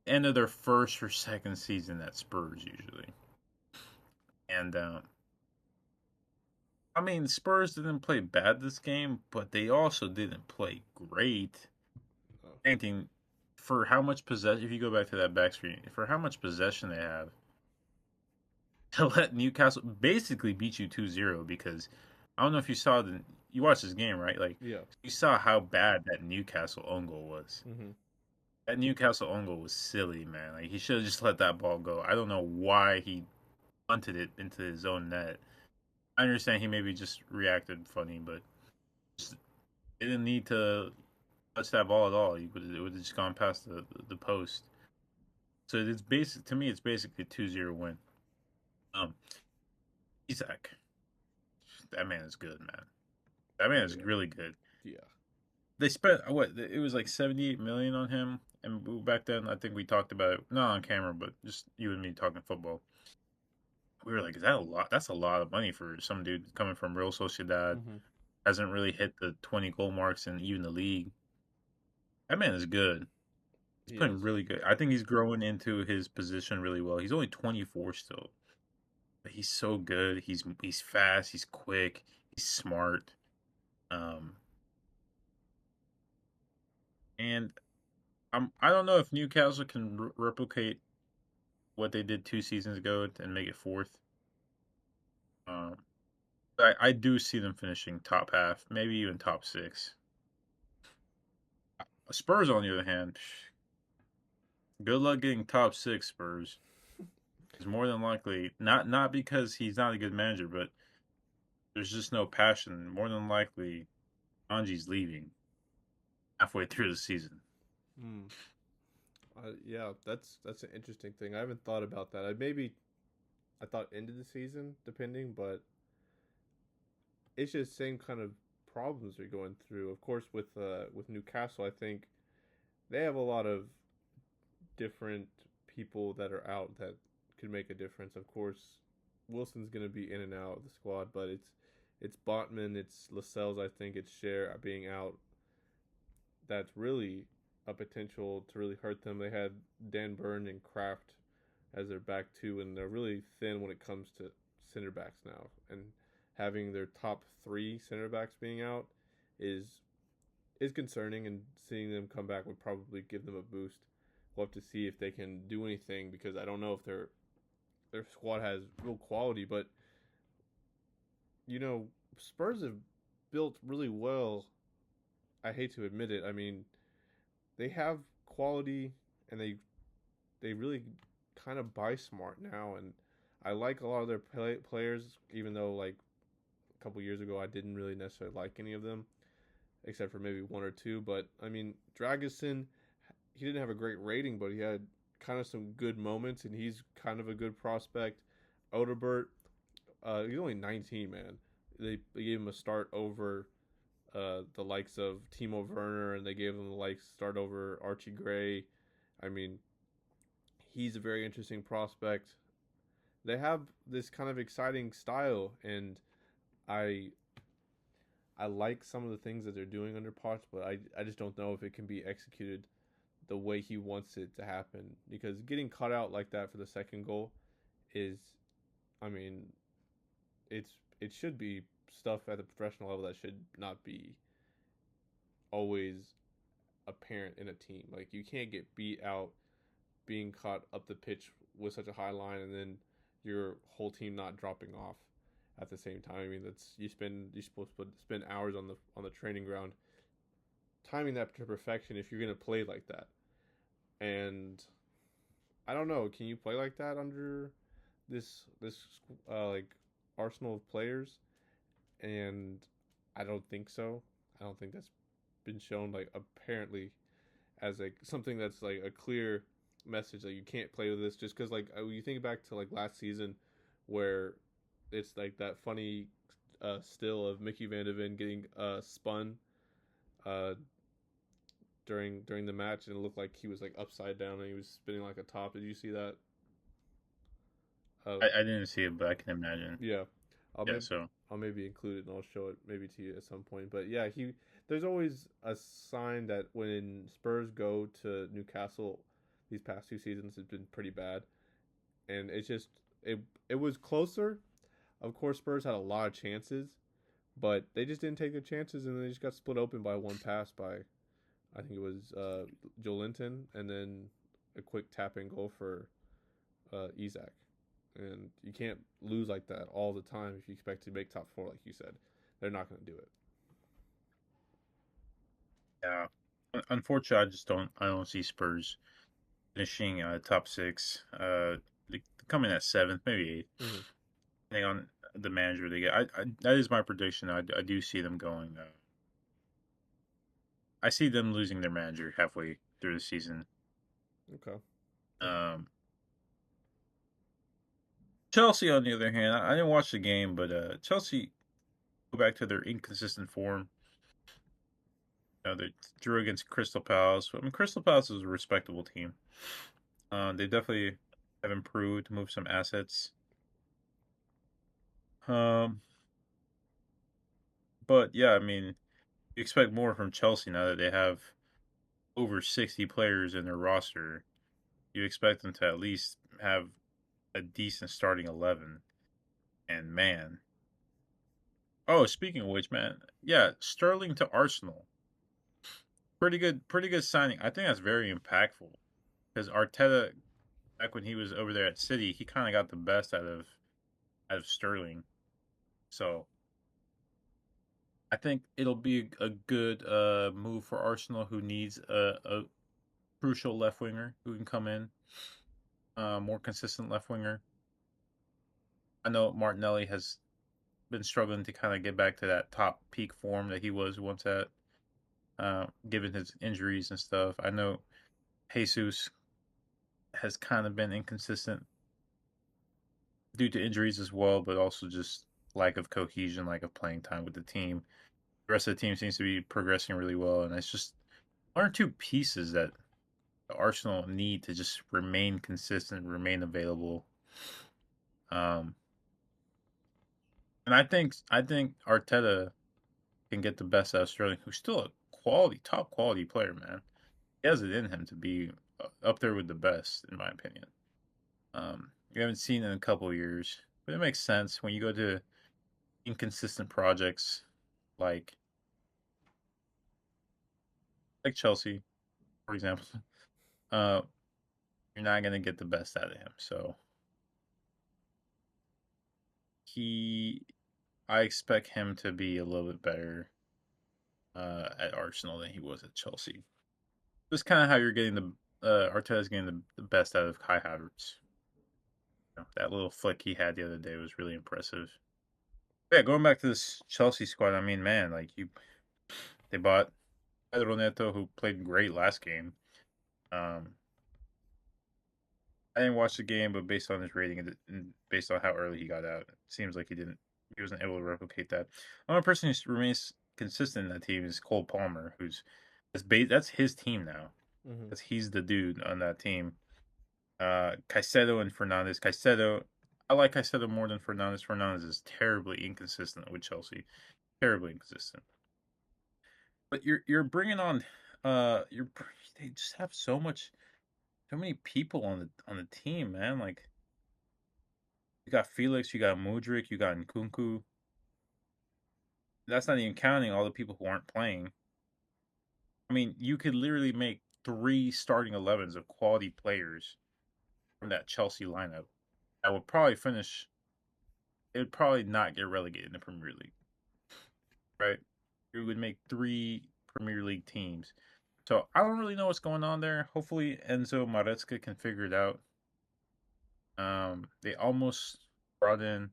the end of their first or second season at Spurs usually. And I mean, Spurs didn't play bad this game, but they also didn't play great. Oh, Anything for how much possession, if you go back to that back screen, for how much possession they have to let Newcastle basically beat you 2-0, because I don't know if you watched this game, right? Like, yeah. you saw how bad that Newcastle own goal was. Mm-hmm. That Newcastle own goal was silly, man. Like, he should have just let that ball go. I don't know why he punted it into his own net. I understand he maybe just reacted funny, but just didn't need to touch that ball at all. It would have just gone past the post. So it's basic to me. It's basically a 2-0 win. Um, Isak, that man is good, man. That man Oh is yeah. really good. Yeah. They spent what? It was like 78 million on him, and back then I think we talked about it not on camera, but just you and me talking football. We were like, "Is that a lot? That's a lot of money for some dude coming from Real Sociedad. Mm-hmm. Hasn't really hit the 20 goal marks in even the league. That man is good. He's He playing is. really good. I think he's growing into his position really well. He's only 24 still, but he's so good. He's fast. He's quick. He's smart. Um, and I don't know if Newcastle can replicate what they did 2 seasons ago and make it fourth. Um, but I do see them finishing top half, maybe even top six. Spurs, on the other hand, good luck getting top six. Spurs is more than likely not because he's not a good manager, but there's just no passion. More than likely, Anji's leaving halfway through the season. Mm. Yeah, that's an interesting thing. I haven't thought about that. I thought end of the season, depending, but it's just same kind of problems they're going through. Of course, with Newcastle, I think they have a lot of different people that are out that could make a difference. Of course, Wilson's going to be in and out of the squad, but it's Botman, it's Lascelles. I think it's Cher being out. That's really a potential to really hurt them. They had Dan Burn and Kraft as their back two, and they're really thin when it comes to center backs now. And having their top three center backs being out is is concerning, and seeing them come back would probably give them a boost. We'll have to see if they can do anything because I don't know if their squad has real quality, but you know Spurs have built really well. I hate to admit it. I mean, they have quality and they really kind of buy smart now, and I like a lot of their players, even though like a couple years ago I didn't really necessarily like any of them except for maybe one or two. But I mean, Dragusin, he didn't have a great rating, but he had kind of some good moments, and he's kind of a good prospect. Odebert, he's only 19, man. They gave him a start over the likes of Timo Werner, and they gave him the likes start over Archie Gray. I mean, he's a very interesting prospect. They have this kind of exciting style, and I I like some of the things that they're doing under Potts, but I just don't know if it can be executed the way he wants it to happen. Because getting cut out like that for the second goal is, I mean, it should be stuff at the professional level that should not be always apparent in a team. Like you can't get beat out being caught up the pitch with such a high line and then your whole team not dropping off at the same time. I mean, that's you're supposed to spend hours on the training ground timing that to perfection if you're gonna play like that. And I don't know, can you play like that under this like arsenal of players? And I don't think so. I don't think that's been shown like apparently as like something that's like a clear message that you can't play with this just because like you think back to like last season where it's like that funny still of Mickey Van de Ven getting spun uh, during the match and it looked like he was like upside down and he was spinning like a top. Did you see that? Uh, I didn't see it, but I can imagine. yeah, I'll Yeah, maybe so I'll maybe include it and I'll show it maybe to you at some point. But yeah, he there's always a sign that when Spurs go to Newcastle these past two seasons it's been pretty bad. And it's just it it was closer. Of course Spurs had a lot of chances, but they just didn't take their chances and they just got split open by one pass by I think it was Joe Linton and then a quick tap in goal for Isaac. And you can't lose like that all the time if you expect to make top four, like you said. They're not going to do it. yeah. Unfortunately, I don't see Spurs finishing top six. They come in at seventh, maybe eighth, Mm-hmm. depending on the manager they get. That is my prediction. I do see them going. I see them losing their manager halfway through the season. Okay. Um, Chelsea, on the other hand, I didn't watch the game, but Chelsea go back to their inconsistent form. They drew against Crystal Palace. I mean, Crystal Palace is a respectable team. They definitely have improved, moved some assets. Um, but yeah, I mean, you expect more from Chelsea now that they have over 60 players in their roster. You expect them to at least have a decent starting 11. And man, oh, speaking of which, man, yeah, Sterling to Arsenal. Pretty good signing. I think that's very impactful because Arteta, back when he was over there at City, he kind of got the best out of Sterling. So I think it'll be a good move for Arsenal, who needs a crucial left winger who can come in, more consistent left winger. I know Martinelli has been struggling to kind of get back to that top peak form that he was once at, given his injuries and stuff. I know Jesus has kind of been inconsistent due to injuries as well, but also just lack of cohesion, lack of playing time with the team. The rest of the team seems to be progressing really well, and it's just one or two pieces that Arsenal need to just remain consistent, remain available. Um, and I think Arteta can get the best out of Sterling, who's still a top quality player, man. He has it in him to be up there with the best, in my opinion. We haven't seen it in a couple of years, but it makes sense when you go to inconsistent projects like Chelsea, for example. Uh, you're not gonna get the best out of him. So he, I expect him to be a little bit better at Arsenal than he was at Chelsea. This is kind of how you're getting Arteta's getting the best out of Kai Havertz. That little flick he had the other day was really impressive. Yeah, going back to this Chelsea squad, I mean, man, they bought Pedro Neto, who played great last game. Um, I didn't watch the game, but based on his rating and based on how early he got out, it seems like he wasn't able to replicate that. Another person who remains consistent in that team is Cole Palmer, who's that's his team now. Hmm. That's he's the dude on that team. Caicedo and Fernandez. Caicedo, I like Caicedo more than Fernandez. Fernandez is terribly inconsistent with Chelsea. Terribly inconsistent. But you're bringing on they just have so many people on the team, man. Like you got Felix, you got Mudrik, you got Nkunku. That's not even counting all the people who aren't playing. I mean, you could literally make three starting 11s of quality players from that Chelsea lineup. I would probably finish. It would probably not get relegated in the Premier League, right? It would make three Premier League teams. So I don't really know what's going on there. Hopefully Enzo Maresca can figure it out. They almost brought in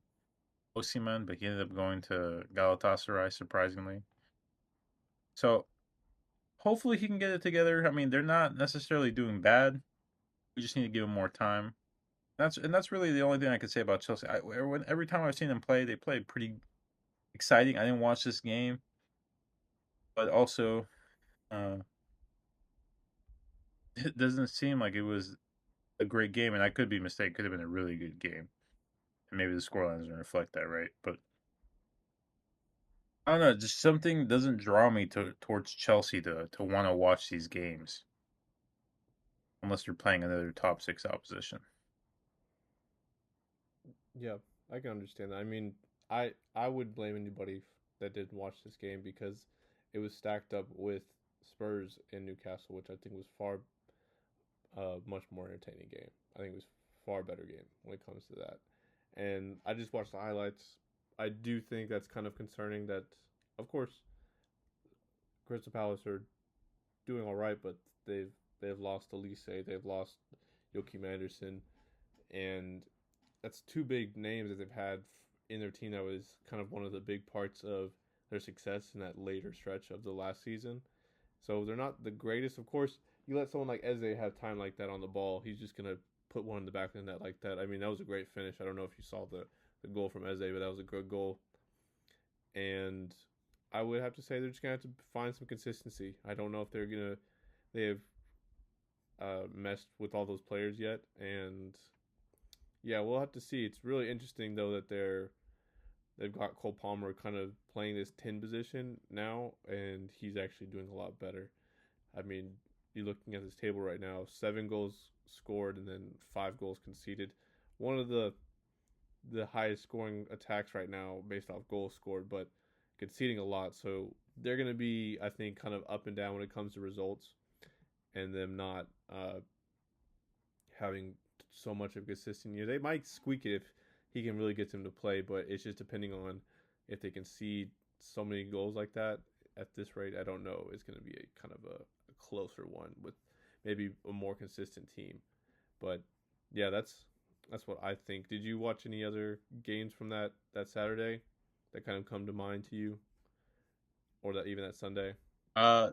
Osimhen, but he ended up going to Galatasaray, surprisingly. So hopefully he can get it together. I mean, they're not necessarily doing bad. We just need to give them more time. That's really the only thing I could say about Chelsea. Every time I've seen them play, they play pretty exciting. I didn't watch this game, but also uh, it doesn't seem like it was a great game. And I could be mistaken. It could have been a really good game, and maybe the scoreline doesn't reflect that, right? But I don't know. Just something doesn't draw me towards Chelsea to want to watch these games unless you're playing another top six opposition. Yeah, I can understand that. I mean, I would blame anybody that didn't watch this game because it was stacked up with Spurs and Newcastle, which I think was far much more entertaining game. I think it was far better game when it comes to that. And I just watched the highlights. I do think that's kind of concerning that, of course, Crystal Palace are doing all right, but they've lost Elise, they've lost Joachim Anderson, and that's two big names that they've had in their team that was kind of one of the big parts of their success in that later stretch of the last season. So they're not the greatest. Of course, you let someone like Eze have time like that on the ball, he's just gonna put one in the back of the net like that. I mean, that was a great finish. I don't know if you saw the goal from Eze, but that was a good goal. And I would have to say they're just gonna have to find some consistency. I don't know if they have messed with all those players yet, and yeah, we'll have to see. It's really interesting though that they've got Cole Palmer kind of playing this 10 position now, and he's actually doing a lot better. I mean, you're looking at this table right now: 7 goals scored and then 5 goals conceded. One of the highest scoring attacks right now based off goals scored, but conceding a lot. So they're going to be, I think, kind of up and down when it comes to results, and them not having so much of a consistent year. They might squeak it if he can really get them to play, but it's just depending on if they can see so many goals like that at this rate. I don't know. It's going to be a kind of a closer one with maybe a more consistent team. But yeah, that's what I think. Did you watch any other games from that Saturday that kind of come to mind to you, or that even that Sunday? Uh,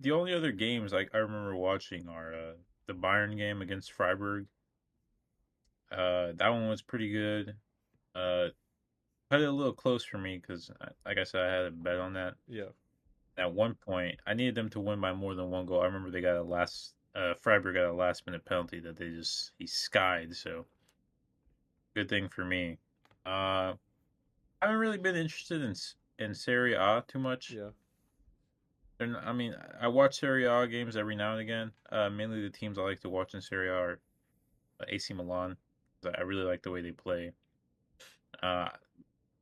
the only other games I remember watching are the Bayern game against Freiburg. That one was pretty good. Uh, Cut it a little close for me because, like I said, I had a bet on that. Yeah, At one point, I needed them to win by more than one goal. I remember they got a Freiburg got a last minute penalty that he skied. So good thing for me. I haven't really been interested in Serie A too much. yeah, I mean, I watch Serie A games every now and again. Mainly the teams I like to watch in Serie A are AC Milan. I really like the way they play. Uh,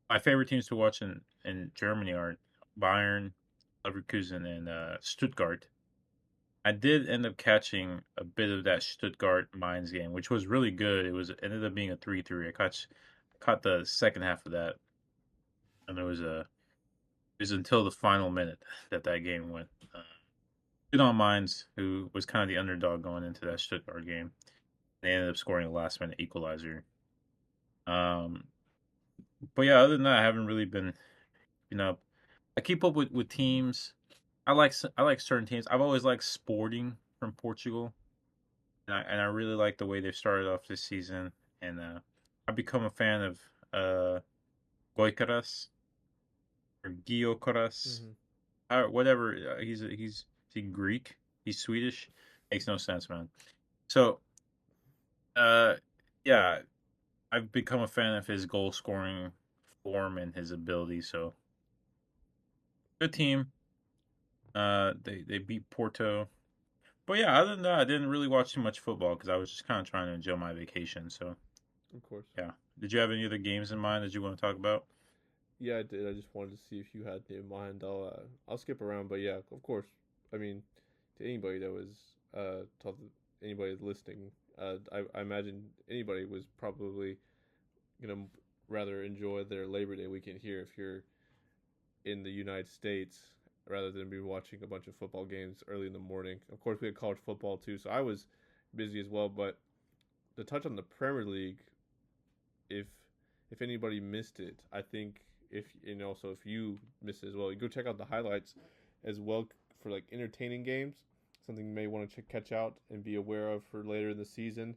my favorite teams to watch in Germany are Bayern, Leverkusen, and Stuttgart. I did end up catching a bit of that Stuttgart Mainz game, which was really good. It ended up being a 3-3. I caught the second half of that, and it was until the final minute that game went. Good on Mainz, who was kind of the underdog going into that Stuttgart game. They ended up scoring a last minute equalizer. Um, but yeah, other than that, I haven't really been, you know, I keep up with teams. I like certain teams. I've always liked Sporting from Portugal, and I really like the way they've started off this season. And I've become a fan of Goicaras. or Giocoras, Mm-hmm. whatever. He's is he Greek? He's Swedish. Makes no sense, man. So, uh, yeah, I've become a fan of his goal scoring form and his ability. So, good team. They beat Porto. But yeah, other than that, I didn't really watch too much football because I was just kind of trying to enjoy my vacation. So Of course. yeah. Did you have any other games in mind that you want to talk about? Yeah, I did. I just wanted to see if you had any in mind. I'll skip around, but yeah, of course. I mean, to anybody that was anybody listening, I imagine anybody was probably gonna rather enjoy their Labor Day weekend here if you're in the United States rather than be watching a bunch of football games early in the morning. Of course, we had college football too, so I was busy as well. But to touch on the Premier League, if if anybody missed it, I think if and also if you missed it as well, you go check out the highlights as well for like entertaining games. Something you may want to catch out and be aware of for later in the season,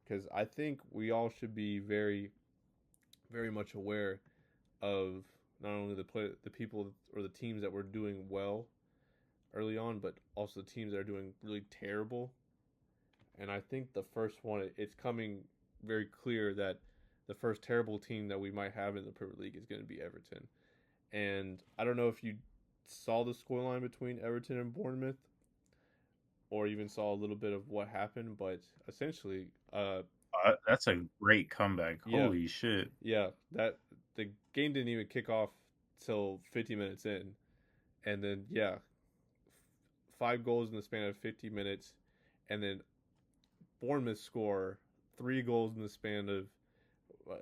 because I think we all should be very much aware of not only the people or the teams that were doing well early on, but also the teams that are doing really terrible. And I think the first one, it's coming very clear that the first terrible team that we might have in the Premier League is going to be Everton. And I don't know if you saw the scoreline between Everton and Bournemouth, or even saw a little bit of what happened, but essentially, That's a great comeback. yeah, Holy shit! yeah, that the game didn't even kick off till 50 minutes in, and then yeah, 5 goals in the span of 50 minutes, and then Bournemouth score 3 goals in the span of,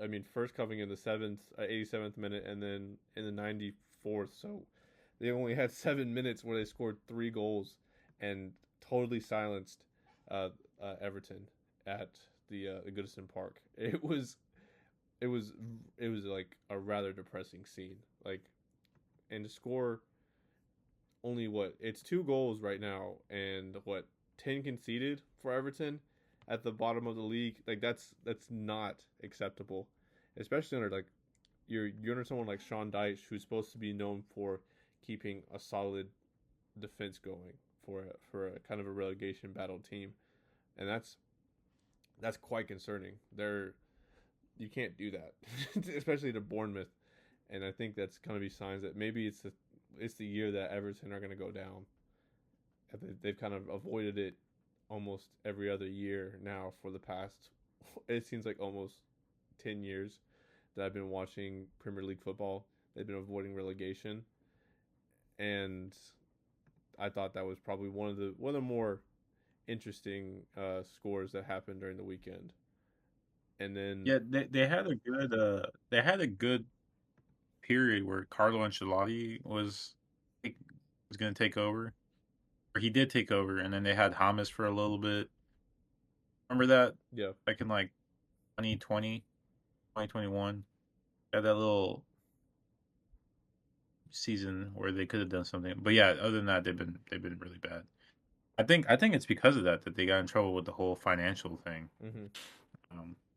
I mean, first coming in the 87th minute, and then in the 94th. So they only had 7 minutes where they scored 3 goals and totally silenced uh, Everton at the Goodison Park. It was it was like a rather depressing scene. Like, and to score only what, it's 2 goals right now, and what, 10 conceded for Everton at the bottom of the league. Like that's not acceptable, especially under like you're under someone like Sean Dyche, who's supposed to be known for keeping a solid defense going for a kind of a relegation battle team, and that's quite concerning. You can't do that, especially to Bournemouth, and I think that's going to be signs that maybe it's the year that Everton are going to go down. They've kind of avoided it almost every other year now for the past. It seems like almost 10 years that I've been watching Premier League football. They've been avoiding relegation, and I thought that was probably one of the more interesting scores that happened during the weekend. And then Yeah, they had a good period where Carlo Ancelotti was going to take over, or he did take over, and then they had Hamas for a little bit. Remember that? yeah, Back in like 2020, 2021, had that little season where they could have done something. But yeah, other than that, they've been really bad. I think it's because of that they got in trouble with the whole financial thing. hmm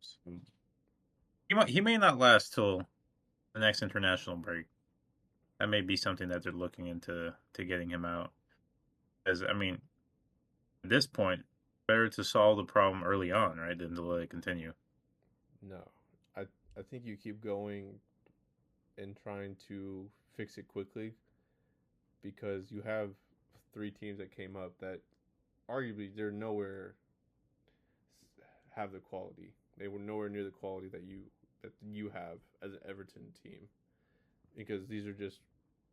So he may not last till the next international break. That may be something that they're looking into to getting him out. As I mean, at this point, better to solve the problem early on, right, than to let it continue. no, I think you keep going and trying to fix it quickly because you have 3 teams that came up that arguably they're nowhere have the quality. They were nowhere near the quality that you have as an Everton team, because these are just,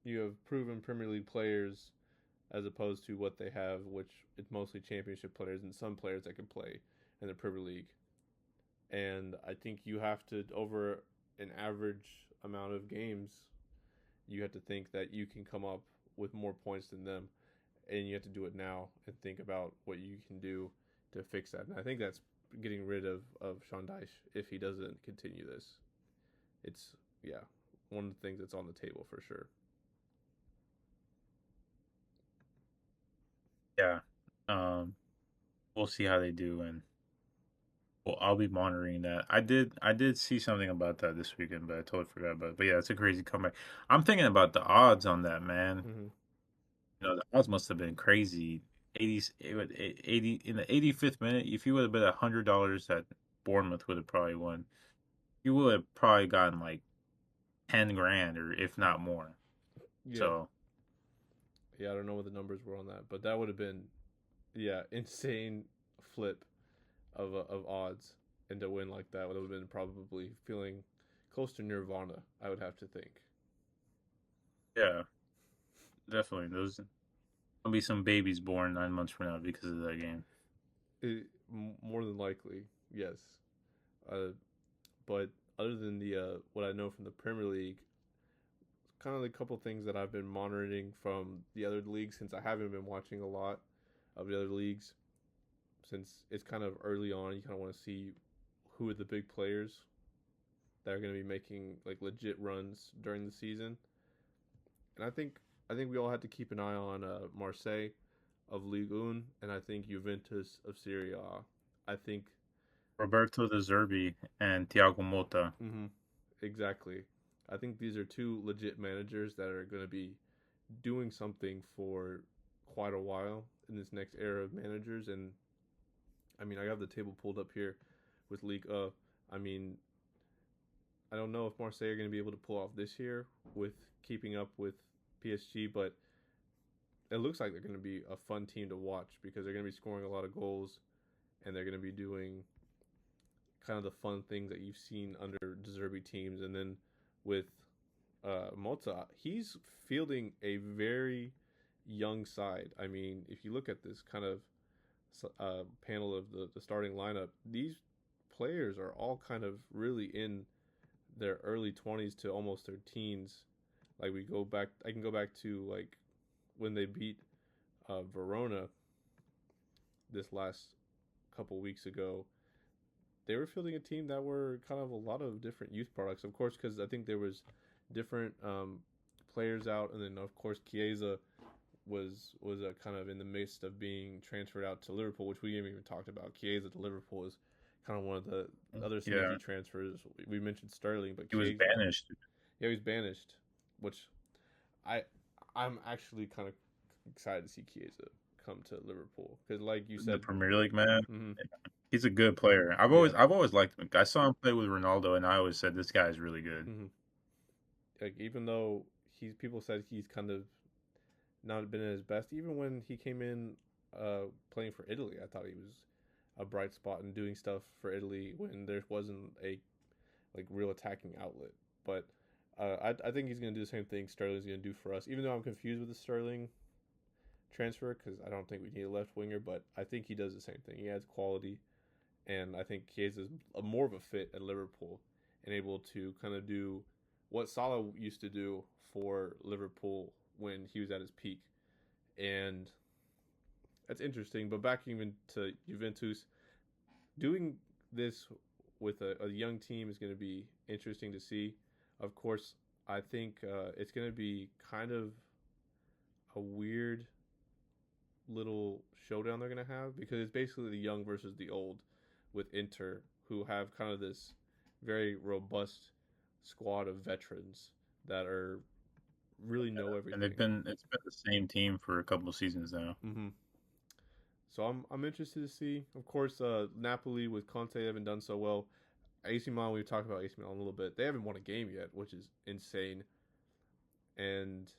you have proven Premier League players as opposed to what they have, which it's mostly championship players and some players that can play in the Premier League. And I think you have to, over an average amount of games, you have to think that you can come up with more points than them, and you have to do it now and think about what you can do to fix that. And I think that's getting rid of Sean Dyche if he doesn't continue this. It's, yeah, one of the things that's on the table for sure. Yeah. We'll see how they do, and Well, I'll be monitoring that. I did see something about that this weekend, but I totally forgot about it. But yeah, it's a crazy comeback. I'm thinking about the odds on that, man. Hmm. The odds must have been crazy. 80, it would, 80 in the 85th minute. If you would have bet $100 that Bournemouth would have probably won, you would have probably gotten like 10 grand or if not more. Yeah, So yeah. I don't know what the numbers were on that, but that would have been yeah insane flip of odds, and to win like that would have been probably feeling close to nirvana. I would have to think. yeah, definitely. There'll be some babies born 9 months from now because of that game. More than likely, yes. Uh, but other than the what I know from the Premier League, kind of the couple things that I've been monitoring from the other leagues since I haven't been watching a lot of the other leagues since it's kind of early on. You kind of want to see who are the big players that are going to be making like legit runs during the season. And I think we all had to keep an eye on Marseille of Ligue 1 and I think Juventus of Serie A. I think Roberto De Zerbi and Thiago Motta. mm-hmm, exactly. I think these are two legit managers that are going to be doing something for quite a while in this next era of managers. And I mean, I have the table pulled up here with League. I mean, I don't know if Marseille are going to be able to pull off this year with keeping up with PSG, but it looks like they're going to be a fun team to watch because they're going to be scoring a lot of goals and they're going to be doing kind of the fun things that you've seen under Deserby teams. And then with Mota, he's fielding a very young side. I mean, if you look at this kind of panel of the starting lineup, these players are all kind of really in their early 20s to almost their teens. Like we go back, I can go back to like when they beat Verona this last couple weeks ago. They were fielding a team that were kind of a lot of different youth products, of course, because I think there was different players out, and then of course Chiesa was kind of in the midst of being transferred out to Liverpool, which we haven't even talked about. Chiesa to Liverpool is kind of one of the other Yeah, sneaky transfers. We mentioned Sterling, but he was Chiesa, banished yeah, he's banished, which I I'm actually kind of excited to see Chiesa come to Liverpool because, like you in the said, Premier League, man. mm-hmm, He's a good player. yeah, I've always liked him. I saw him play with Ronaldo, and I always said this guy is really good. mm-hmm. Like even though he's people said he's kind of not been at his best, even when he came in playing for Italy, I thought he was a bright spot and doing stuff for Italy when there wasn't a like real attacking outlet. But I think he's going to do the same thing Sterling's going to do for us. Even though I'm confused with the Sterling transfer because I don't think we need a left winger, but I think he does the same thing. He adds quality, and I think Chiesa is more of a fit at Liverpool and able to kind of do what Salah used to do for Liverpool when he was at his peak. And that's interesting. But back even to Juventus, doing this with a young team is going to be interesting to see. Of course, I think it's going to be kind of a weird little showdown they're going to have because it's basically the young versus the old with Inter, who have kind of this very robust squad of veterans that are really know And everything. it's been the same team for a couple of seasons now. Mm-hmm. So I'm interested to see. Of course, Napoli with Conte haven't done so well. AC Milan, we've talked about AC Milan a little bit. They haven't won a game yet, which is insane. And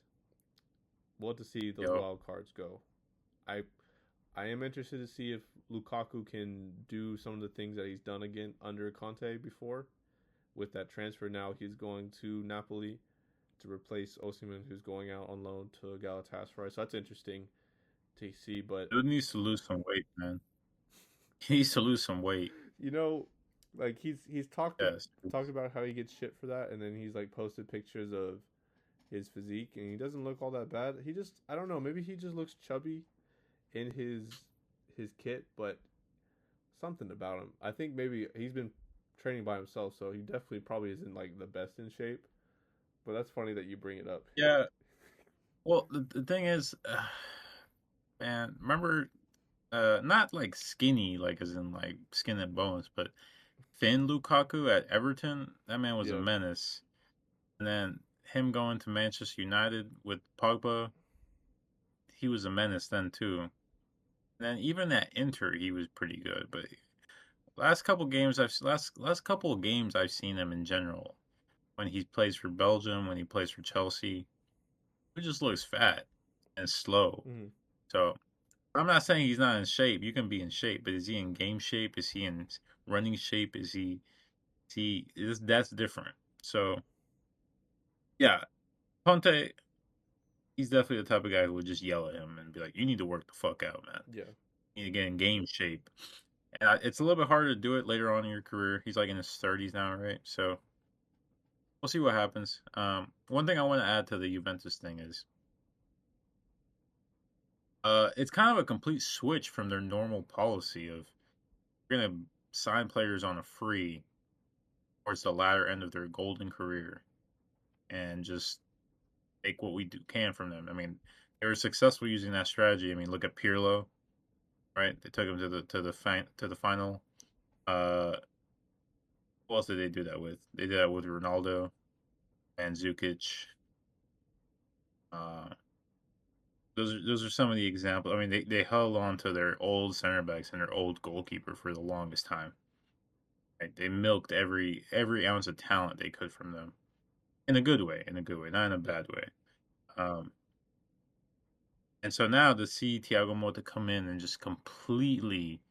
we'll have to see those Yo, wild cards go. I I am interested to see if Lukaku can do some of the things that he's done again under Conte before. With that transfer now, he's going to Napoli to replace Osimhen, who's going out on loan to Galatasaray. So that's interesting to see. But dude needs to lose some weight, man. He needs to lose some weight. you know, like he's Yes. talked about how he gets shit for that, and then he's like posted pictures of his physique, and he doesn't look all that bad. He just I don't know, maybe he just looks chubby in his kit, but something about him. I think maybe he's been training by himself, so he definitely probably isn't like the best in shape. But that's funny that you bring it up. Yeah. Well, the thing is, man, remember not like skinny, like as in like skin and bones, but Finn Lukaku at Everton, that man was a Yeah. menace. And then him going to Manchester United with Pogba, he was a menace then too. And then even at Inter, he was pretty good. But last couple of games I've seen him in general. When he plays for Belgium, when he plays for Chelsea, he just looks fat and slow. Mm-hmm. So I'm not saying he's not in shape. You can be in shape, but is he in game shape? Is he in running shape? That's different. So yeah, Conte, he's definitely the type of guy who would just yell at him and be like, "You need to work the fuck out, man. Yeah. You need to get in game shape." And it's a little bit harder to do it later on in your career. He's like in his 30s now, right? So we'll see what happens. One thing I want to add to the Juventus thing is, it's kind of a complete switch from their normal policy of we're gonna sign players on a free towards the latter end of their golden career and just take what we can from them. I mean, they were successful using that strategy. I mean, look at Pirlo, right? They took him to the final. Uh, who else did they do that with? They did that with Ronaldo and Zukic. Uh, those are some of the examples. I mean, they held on to their old center backs and their old goalkeeper for the longest time. Right? They milked every ounce of talent they could from them in a good way, not in a Yeah. bad way. Um, and so now to see Thiago Motta come in and just completely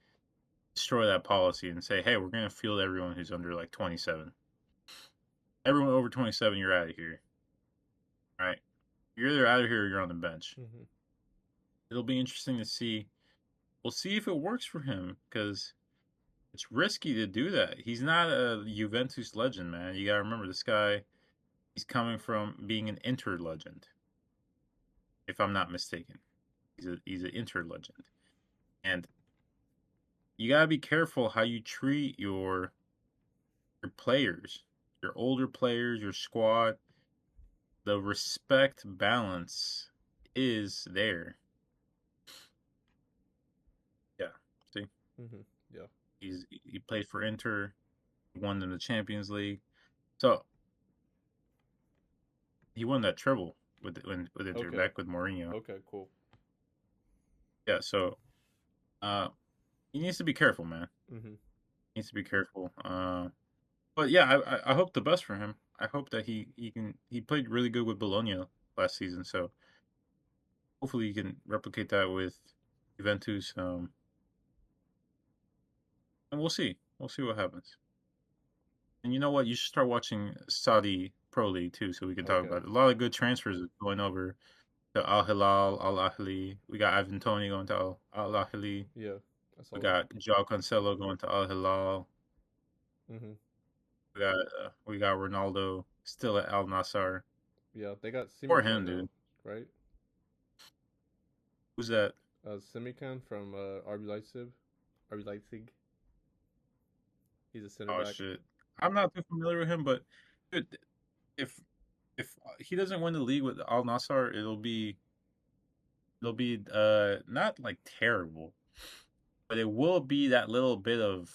destroy that policy and say, "Hey, we're going to field everyone who's under like 27. Everyone over 27, you're out of here. Right? You're either out of here or you're on the bench." Mm-hmm. It'll be interesting to see. We'll see if it works for him because it's risky to do that. He's not a Juventus legend, man. You got to remember this guy. He's coming from being an Inter legend, if I'm not mistaken. He's an Inter legend, and you gotta be careful how you treat your players, your older players, your squad. The respect balance is there. Yeah. See, Mm-hmm. Yeah. he played for Inter, won in the Champions League, so he won that treble with Inter Okay. back with Mourinho. Okay. Cool. Yeah, so uh, he needs to be careful, man. Mm-hmm. He needs to be careful. But yeah, I hope the best for him. I hope that he played really good with Bologna last season, so hopefully he can replicate that with Juventus. And we'll see. We'll see what happens. And you know what? You should start watching Saudi Pro League too, so we can talk Okay. about it. A lot of good transfers going over to Al Hilal, Al Ahly. We got Ivan Toney going to Al Ahly. Yeah. I We saw that. got Joao Cancelo going to Al Hilal. Mm-hmm. We got Ronaldo still at Al Nassr. Yeah. They got For Simikan him, now, dude. right? Who's that? Simikan from RB Leipzig. RB Leipzig. He's a center Oh back. shit. I'm not too familiar with him, but dude, if he doesn't win the league with Al Nassr, it'll be not like terrible, but it will be that little bit of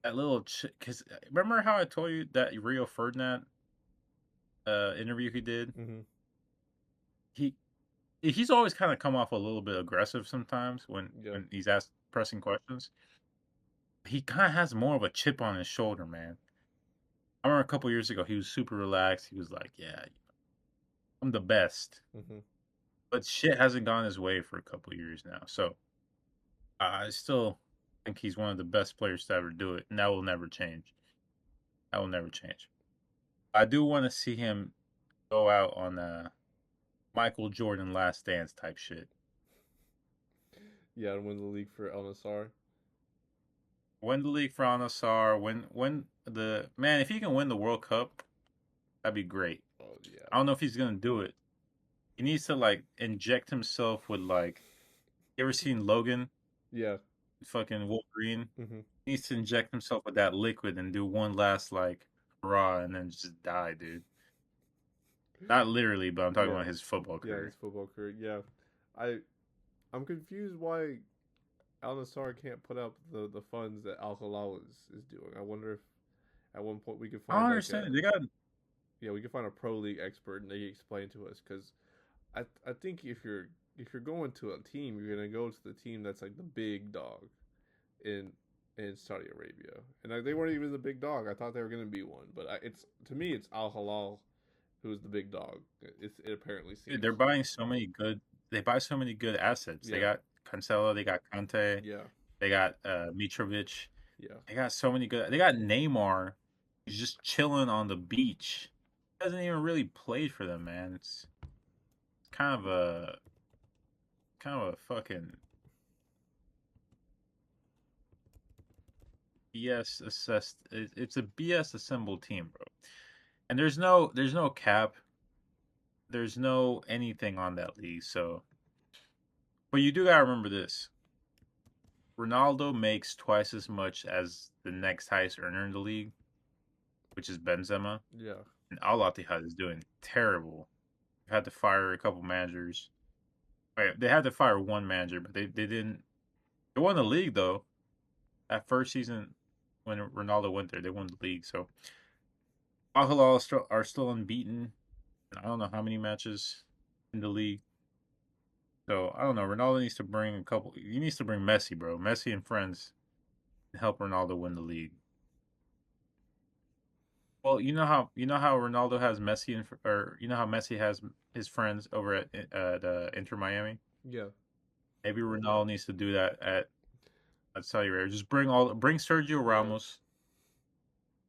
that little because remember how I told you that Rio Ferdinand interview he did? Mm-hmm. He he's always kind of come off a little bit aggressive sometimes Yeah. when he's asked pressing questions. He kind of has more of a chip on his shoulder, man. I remember a couple years ago he was super relaxed. He was like, "Yeah, I'm the best." Mm-hmm. But shit hasn't gone his way for a couple years now. So I still think he's one of the best players to ever do it, and that will never change. That will never change. I do want to see him go out on a Michael Jordan Last Dance type shit. Yeah, and win the league for El Nassr. Win the league for Al Nassr. Win the man. If he can win the World Cup, that'd be great. Oh yeah. I don't know if he's gonna do it. He needs to like inject himself with like. You ever seen Logan? Yeah. Fucking Wolverine. Mm-hmm. He needs to inject himself with that liquid and do one last like hurrah and then just die, dude. Not literally, but I'm talking Yeah. about his football Yeah. His career. football career. Yeah. I I'm confused why. Al Nassr can't put up the funds that Al Hilal is doing. I wonder if at one point we could I don't find like a understand. They got yeah we could find a pro league expert and they explain to us because I think if you're going to a team you're gonna go to the team that's like the big dog in in Saudi Arabia and they weren't even the big dog. I thought they were gonna be one, but it's to me it's Al Hilal who's the big dog. It apparently dude, seems. they're buying so many good. They buy so many good assets. They Yeah, got Cancelo. They got Conte. yeah, They got Mitrovic. yeah. They got so many good. They got Neymar. He's just chilling on the beach. He hasn't even really played for them, man. It's kind of a fucking BS assessed. It's a BS assembled team, bro. And there's no cap. There's no anything on that league. So, but you do gotta remember this: Ronaldo makes twice as much as the next highest earner in the league, which is Benzema. Yeah. And Al Ittihad is doing terrible. They've had to fire a couple managers. Wait, they had to fire one manager, but they didn't. They won the league though. That first season when Ronaldo went there, they won the league. So Al Hilal are still unbeaten. I don't know how many matches in the league. So I don't know. Ronaldo needs to bring a couple. He needs to bring Messi, bro. Messi and friends and help Ronaldo win the league. Well, you know how Ronaldo has Messi and or you know how Messi has his friends over at Inter Miami. Yeah. Maybe Ronaldo needs to do that at Saudi Arabia. Just bring Sergio Yeah. Ramos,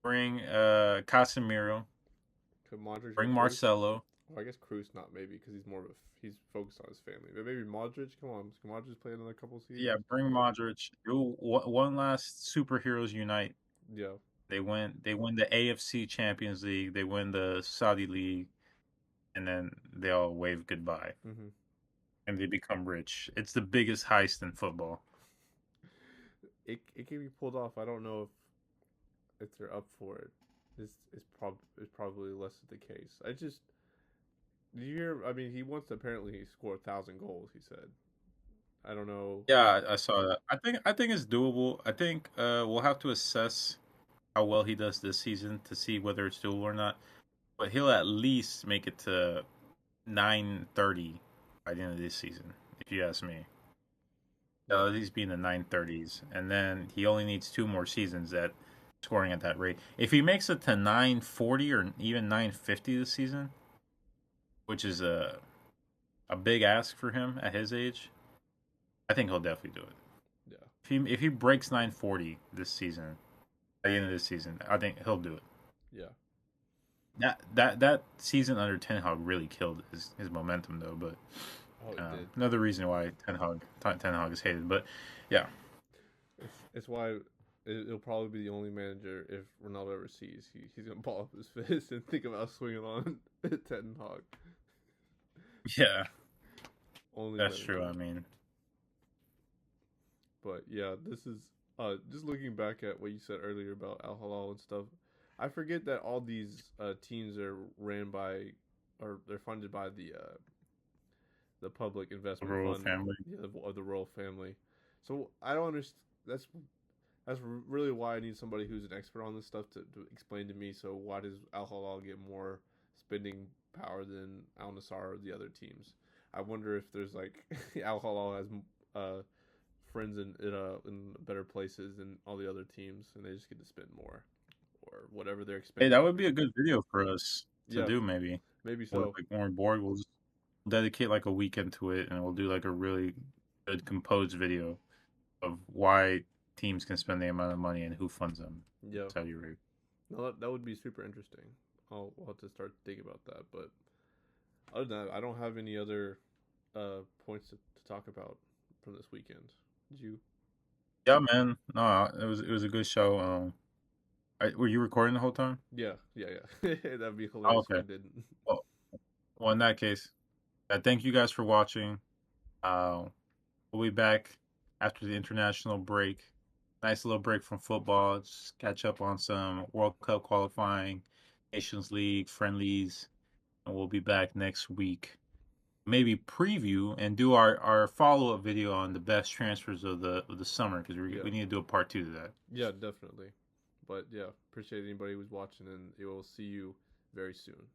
bring Casemiro, Could Modric or bring Cruz? Marcelo. Well, I guess Cruz not maybe because he's more of a he's focused on his family. But maybe Modric. Come on, can Modric play another couple Yeah, seasons? bring Modric. Do one last superheroes unite. Yeah. They win the AFC Champions League. They win the Saudi League, and then they all wave goodbye Mm-hmm. and they become rich. It's the biggest heist in football. It can be pulled off. I don't know if they're up for it. It's probably less of the case. I just did you hear? I mean, he wants to apparently score 1,000 goals. He said. I don't know. Yeah, I saw that. I think it's doable. I think we'll have to assess how well he does this season to see whether it's doable or not. But he'll at least make it to 930 by the end of this season, if you ask me. He'll Yeah. at least be in the 930s, and then he only needs two more seasons at scoring at that rate. If he makes it to 940 or even 950 this season, which is a big ask for him at his age, I think he'll definitely do it. Yeah. If he breaks 940 this season, at the end of this season, I think he'll do it. Yeah. That season under Ten Hag really killed his momentum though. But Oh, it did. another reason why Ten Hag is hated. But yeah, It's why it'll probably be the only manager if Ronaldo ever sees he's gonna ball up his fist and think about swinging on Ten Hag. yeah, Only that's true. manager. I mean, But yeah, this is just looking back at what you said earlier about Al Halal and stuff. I forget that all these teams are ran by or they're funded by the public the investment royal fund, family. yeah, of the royal family. So I don't understand. That's really why I need somebody who's an expert on this stuff to explain to me. So why does Al Halal get more spending power than Al Nassr or the other teams? I wonder if there's like Al Halal has uh, friends in better places than all the other teams, and they just get to spend more or whatever they're Hey, expending that on. would be a good video for us to Yeah, do. Maybe maybe or so. like when we're bored, we'll just dedicate like a weekend to it, and we'll do like a really good composed video of why teams can spend the amount of money and who funds them. Yeah, Saudi Arabia. no, that would be super interesting. I'll have to start thinking about that. But other than that, I don't have any other points to talk about from this weekend. Did you? Yeah, man. No, it was a good show. Were you recording the whole time? Yeah, yeah, yeah. That'd be Oh, hilarious if okay. I didn't. Well, well, in that case, thank you guys for watching. Uh, we'll be back after the international break. Nice little break from football. Just catch up on some World Cup qualifying, Nations League friendlies, and we'll be back next week. maybe preview and do our follow up video on the best transfers of the summer because Yeah. we need to do a part 2 to that. Yeah, definitely. But yeah, appreciate anybody who's watching, and we will see you very soon.